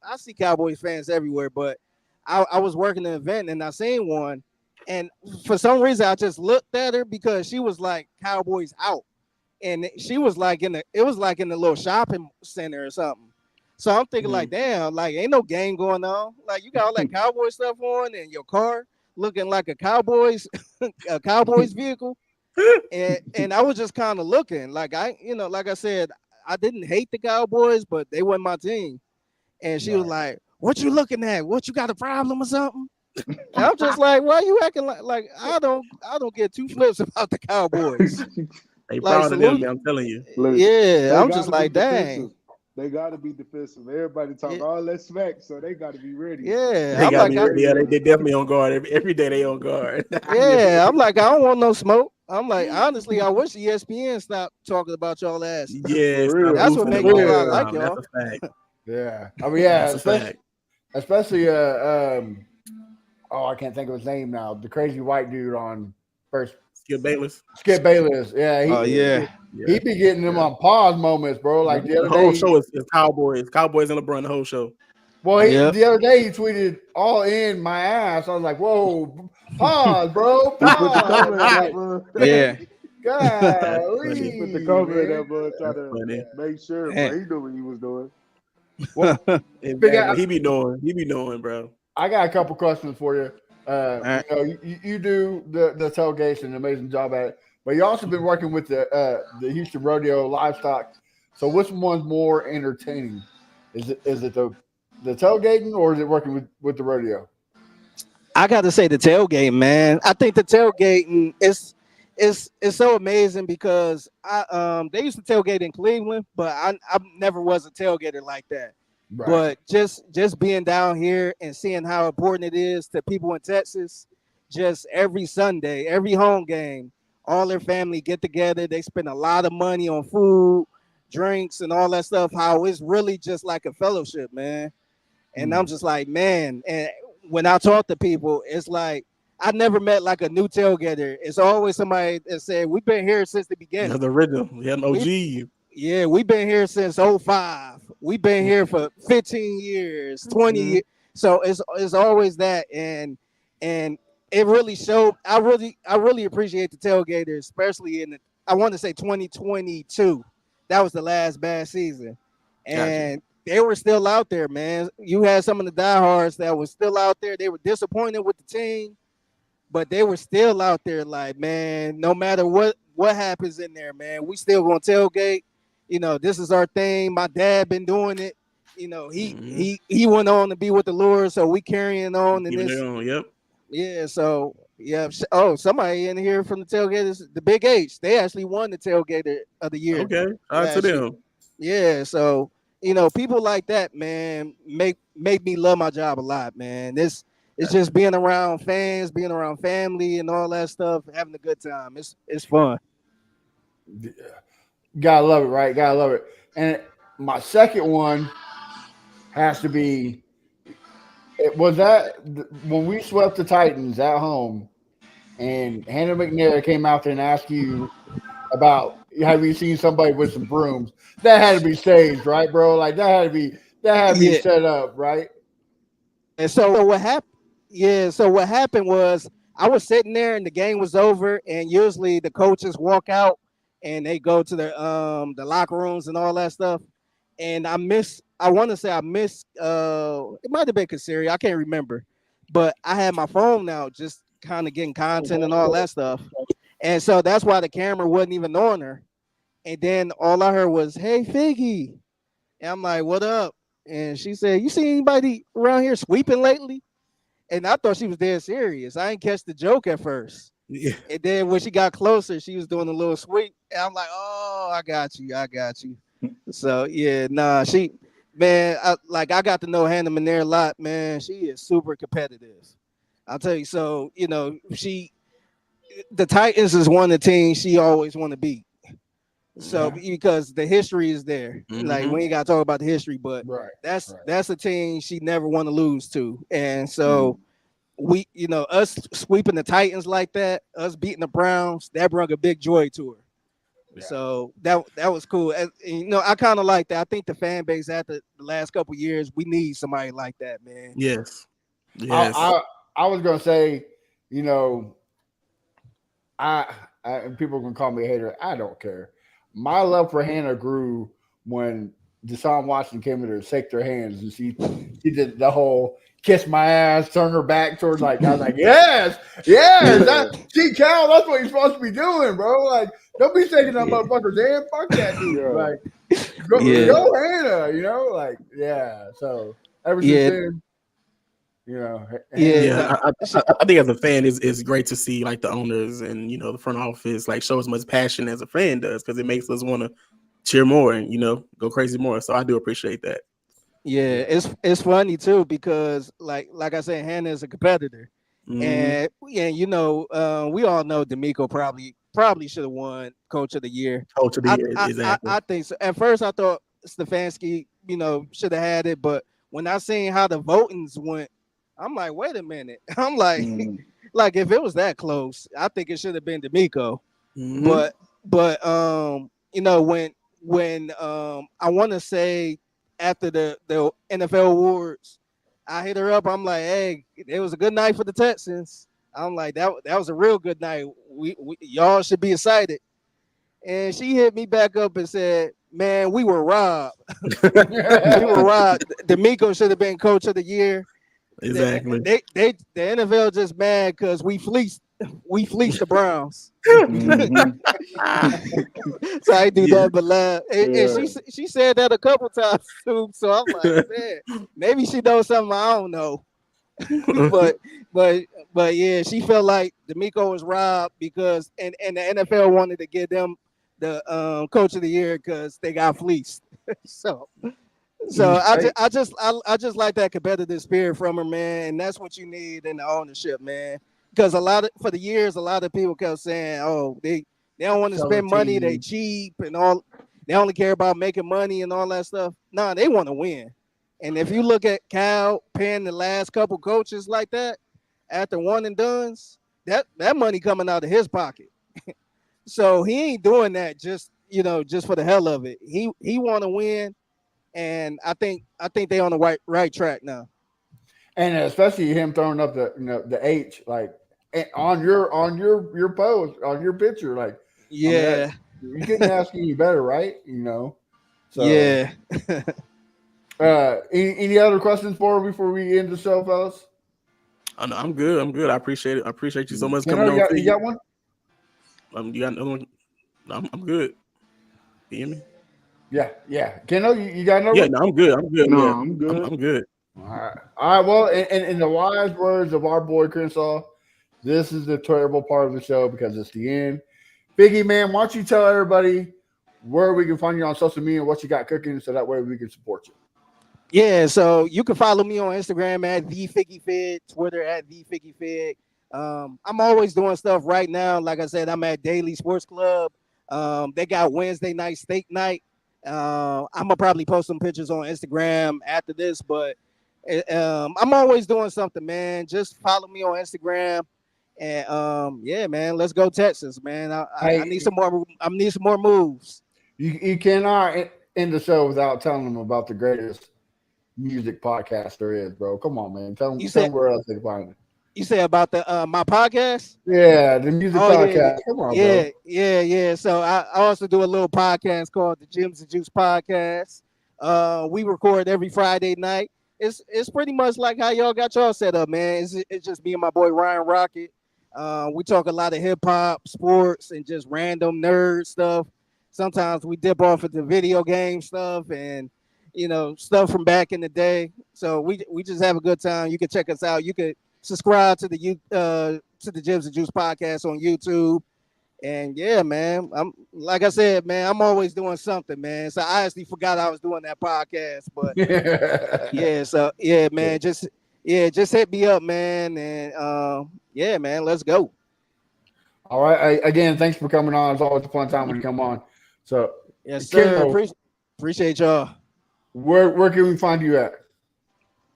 I see Cowboys fans everywhere, but I was working an event and I seen one, and for some reason I just looked at her because she was like Cowboys out, and she was like it was like in the little shopping center or something. So I'm thinking like, damn, like ain't no game going on. Like you got all that Cowboy stuff on and your car looking like a Cowboys a Cowboys vehicle. And I was just kind of looking like like I said, I didn't hate the Cowboys, but they weren't my team. And she was like, "What you looking at? What you got a problem or something?" And I'm just like, "Why you acting like I don't get two flips about the Cowboys?" They Like proud of them, salute. man. I'm telling you. Look, Yeah, they I'm gotta just be like, defensive. dang. They gotta be defensive. Everybody talk Yeah. all that smack, so they gotta be ready. Yeah, They I'm got like, me ready. Yeah, they definitely on guard. Every day they on guard. yeah, I'm like, I don't want no smoke. I'm like, honestly, I wish ESPN stopped talking about y'all ass. Yeah, For stop real. That's what boosting make them me all not the like time. y'all. That's a fact. yeah. I mean, yeah, That's a fact. especially I can't think of his name now. The crazy white dude on first. Skip Bayless. Skip Bayless. Yeah, Oh yeah. he be getting them on pause moments, bro. Like the The other whole day, show is Cowboys and LeBron. The whole show. well, Yep. the other day he tweeted all in my ass. I was like, whoa, pause, bro, He put the cover pause. in Like, that Yeah. That's golly, He put the cover in man. that bud, try to funny. make sure, Man. but he knew what he was doing. Well, Exactly. He be knowing, bro. I got a couple questions for you. right. You do the tailgates an amazing job at it, but you also been working with the Houston Rodeo livestock. So which one's more entertaining? Is it the tailgating or is it working with the rodeo? I got to say the tailgate, man. I think the tailgating is so amazing because they used to tailgate in Cleveland, but I never was a tailgater like that. Right. But just being down here and seeing how important it is to people in Texas, just every Sunday, every home game, all their family get together. They spend a lot of money on food, drinks, and all that stuff. How it's really just like a fellowship, man. And I'm just like, man. And when I talk to people, it's like I never met like a new tailgater. It's always somebody that said, "We've been here since the That's beginning. the original. Yeah, an OG. Yeah, we've been here since '05. We've been here for 15 years, 20 years." So it's always that, and it really showed. I really appreciate the tailgaters, especially in the, I want to say 2022. That was the last bad season, and they were still out there, man. You had some of the diehards that were still out there. They were disappointed with the team, but they were still out there. Like, man, no matter what happens in there, man, we still gonna tailgate. This is our thing. My dad been doing it. He went on to be with the Lord, so we carrying on in Keeping this. it on. Yep. Yeah, so yeah. Oh, somebody in here from the tailgaters, the Big H, they actually won the tailgater of the year. Okay. Shout out to last year. them. Yeah, so people like that, man, make me love my job a lot, man. It's just being around fans, being around family, and all that stuff, having a good time. It's fun. Gotta love it, right? Gotta love it. And my second one has to be. It was that when we swept the Titans at home, and Hannah McNair came out there and asked you about have you seen somebody with some brooms? That had to be staged, right, bro? Like that had to be Yeah. set up, right? And so what happened? Yeah. So what happened was I was sitting there and the game was over, and usually the coaches walk out and they go to the locker rooms and all that stuff. And I want to say I missed. It might have been Kasiri. I can't remember, but I had my phone out, just kind of getting content and all that stuff. And so that's why the camera wasn't even on her. And then all I heard was, "Hey, Figgy." And I'm like, "What up?" And she said, "You see anybody around here sweeping lately?" And I thought she was dead serious. I didn't catch the joke at first. Yeah. And then when she got closer, she was doing a little sweep. And I'm like, "Oh, I got you. I got you." So yeah, nah, man, I got to know Hannah Manere a lot, man. She is super competitive. I'll tell you. So the Titans is one of the teams she always want to beat. So because the history is there, like we ain't got to talk about the history, but that's a team she never want to lose to, and so we, us sweeping the Titans like that, us beating the Browns, that brought a big joy to her. Yeah. So that was cool. And, I kind of like that. I think the fan base after the last couple of years, we need somebody like that, man. Yes. I was gonna say, I people are gonna call me a hater. I don't care. My love for Hannah grew when Deshaun Watson came in her, shake their hands, and she did the whole kiss my ass, turn her back towards I was like, yes, see, Cal, that's what you're supposed to be doing, bro. Like, don't be shaking that motherfucker's hand. Fuck that dude. Like, go Hannah. So ever since then. I think as a fan, it's great to see like the owners and the front office like show as much passion as a fan does, because it makes us want to cheer more and go crazy more. So I do appreciate that. Yeah, it's funny too, because like I said, Hannah is a competitor, and we all know D'Amico probably should have won Coach of the Year. Exactly. I think so. At first, I thought Stefanski, should have had it, but when I seen how the votings went, I'm like, wait a minute. I'm like, like if it was that close, I think it should have been D'Amico. But when I want to say after the NFL awards, I hit her up. I'm like, hey, it was a good night for the Texans. I'm like, that was a real good night. We y'all should be excited. And she hit me back up and said, man, we were robbed. We were robbed. D'Amico should have been Coach of the Year. Exactly. The NFL just mad because we fleeced the Browns. So I do that, but laugh. And she said that a couple times too. So I'm like, man, maybe she knows something I don't know. but yeah, she felt like D'Amico was robbed because and the NFL wanted to give them the Coach of the Year because they got fleeced. So I just like that competitive spirit from her, man, and that's what you need in the ownership, man. Because for the years, a lot of people kept saying, "Oh, they don't want to spend money, they cheap and all. They only care about making money and all that stuff." Nah, they want to win. And if you look at Cal paying the last couple coaches like that after one and dones, that money coming out of his pocket. So he ain't doing that just for the hell of it. He want to win. And I think they on the right track now. And especially him throwing up the H like on your post, on your picture, like you couldn't ask any better, right? So yeah. Any other questions before we end the show, fellas? Oh, no, I'm good. I appreciate it. I appreciate you so much coming on. You got one? You got another one? I'm good. You hear me? Yeah. Keno, you got another? Yeah, no, I'm good. No, yeah. I'm good. I'm good. All right. Well, in the wise words of our boy Crenshaw, this is the terrible part of the show because it's the end. Figgy, man, why don't you tell everybody where we can find you on social media and what you got cooking so that way we can support you. Yeah, so you can follow me on Instagram at the Figgy Fig, Twitter at the Figgy Fig. I'm always doing stuff right now. Like I said, I'm at Daily Sports Club. They got Wednesday night steak night. I'm gonna probably post some pictures on Instagram after this, but I'm always doing something, man. Just follow me on Instagram, and yeah, man, let's go Texas, man. I need some more. I need some more moves. You cannot end the show without telling them about the greatest music podcast there is, bro. Come on, man. Tell them where else they can find it. You say about the my podcast? Yeah, the music podcast. Yeah. Come on, bro. Yeah. So I also do a little podcast called the Gyms and Juice Podcast. We record every Friday night. It's pretty much like how y'all got y'all set up, man. It's just me and my boy Ryan Rocket. We talk a lot of hip hop, sports, and just random nerd stuff. Sometimes we dip off at the video game stuff and stuff from back in the day. So we just have a good time. You can check us out. You could subscribe to the Gyms and Juice podcast on YouTube. And yeah, man, like I said, man, I'm always doing something, man. So I actually forgot I was doing that podcast, but yeah. So yeah, man, just Yeah, just hit me up, man. And yeah, man, let's go. All right. Again, thanks for coming on. It's always a fun time when you come on. So, Yes, sir. Kendall, Appreciate y'all. where can we find you at?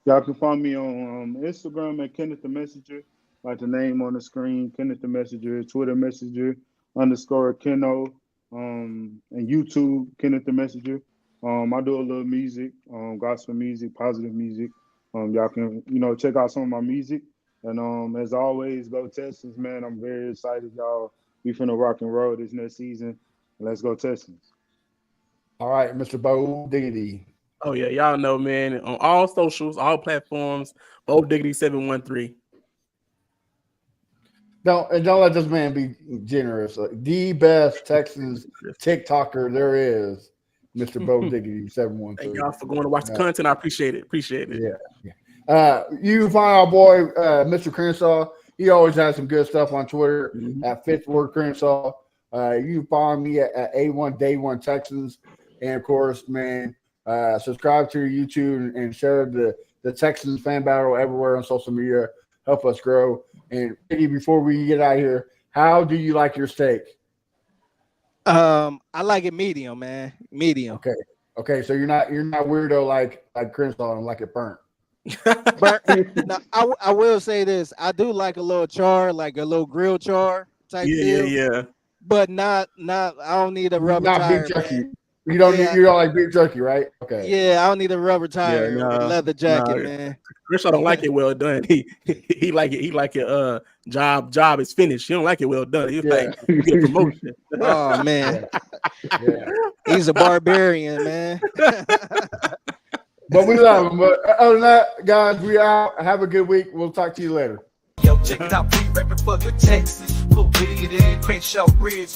Y'all can find me on Instagram at Kenneth the Messenger, like the name on the screen, Kenneth the Messenger, Twitter Messenger _ Keno, and YouTube Kenneth the Messenger. I do a little music, gospel music, positive music. Y'all can check out some of my music, and as always, go Texans, man. I'm very excited, y'all. We finna rock and roll this next season. Let's go Texans. All right, Mr. Bo Diggity. Oh yeah, y'all know, man. On all socials, all platforms, Bo Diggity 713. Don't let this man be generous. The best Texans TikToker there is, Mr. Bo Diggity 713. Thank y'all for going to watch the content. I appreciate it. Yeah. You can find our boy Mr. Crenshaw. He always has some good stuff on Twitter at Fifth Word Crenshaw. You can find me at A1 Day One Texans, and of course, man, subscribe to YouTube and share the Texans fan battle everywhere on social media. Help us grow. And Figgy, before we get out of here, how do you like your steak? I like it medium, man. Medium. Okay. So you're not weirdo like Crenshaw and like it burnt. Now, I will say this: I do like a little char, like a little grill char type deal. Yeah. But not. I don't need a rubber Not tire. beef jerky. Man. You don't like beef jerky, right? Okay. Yeah, I don't need a rubber tire with a leather jacket, man. Crenshaw don't like it well done. He like it. He like it. Job is finished. He don't like it well done. He's like get a promotion. Oh man, Yeah. He's a barbarian, man. But we love him. But other than that, guys, we out. Have a good week. We'll talk to you later. Yo, check it out, we reppin' for the Texans. Put Whittier in Crenshaw Bridge.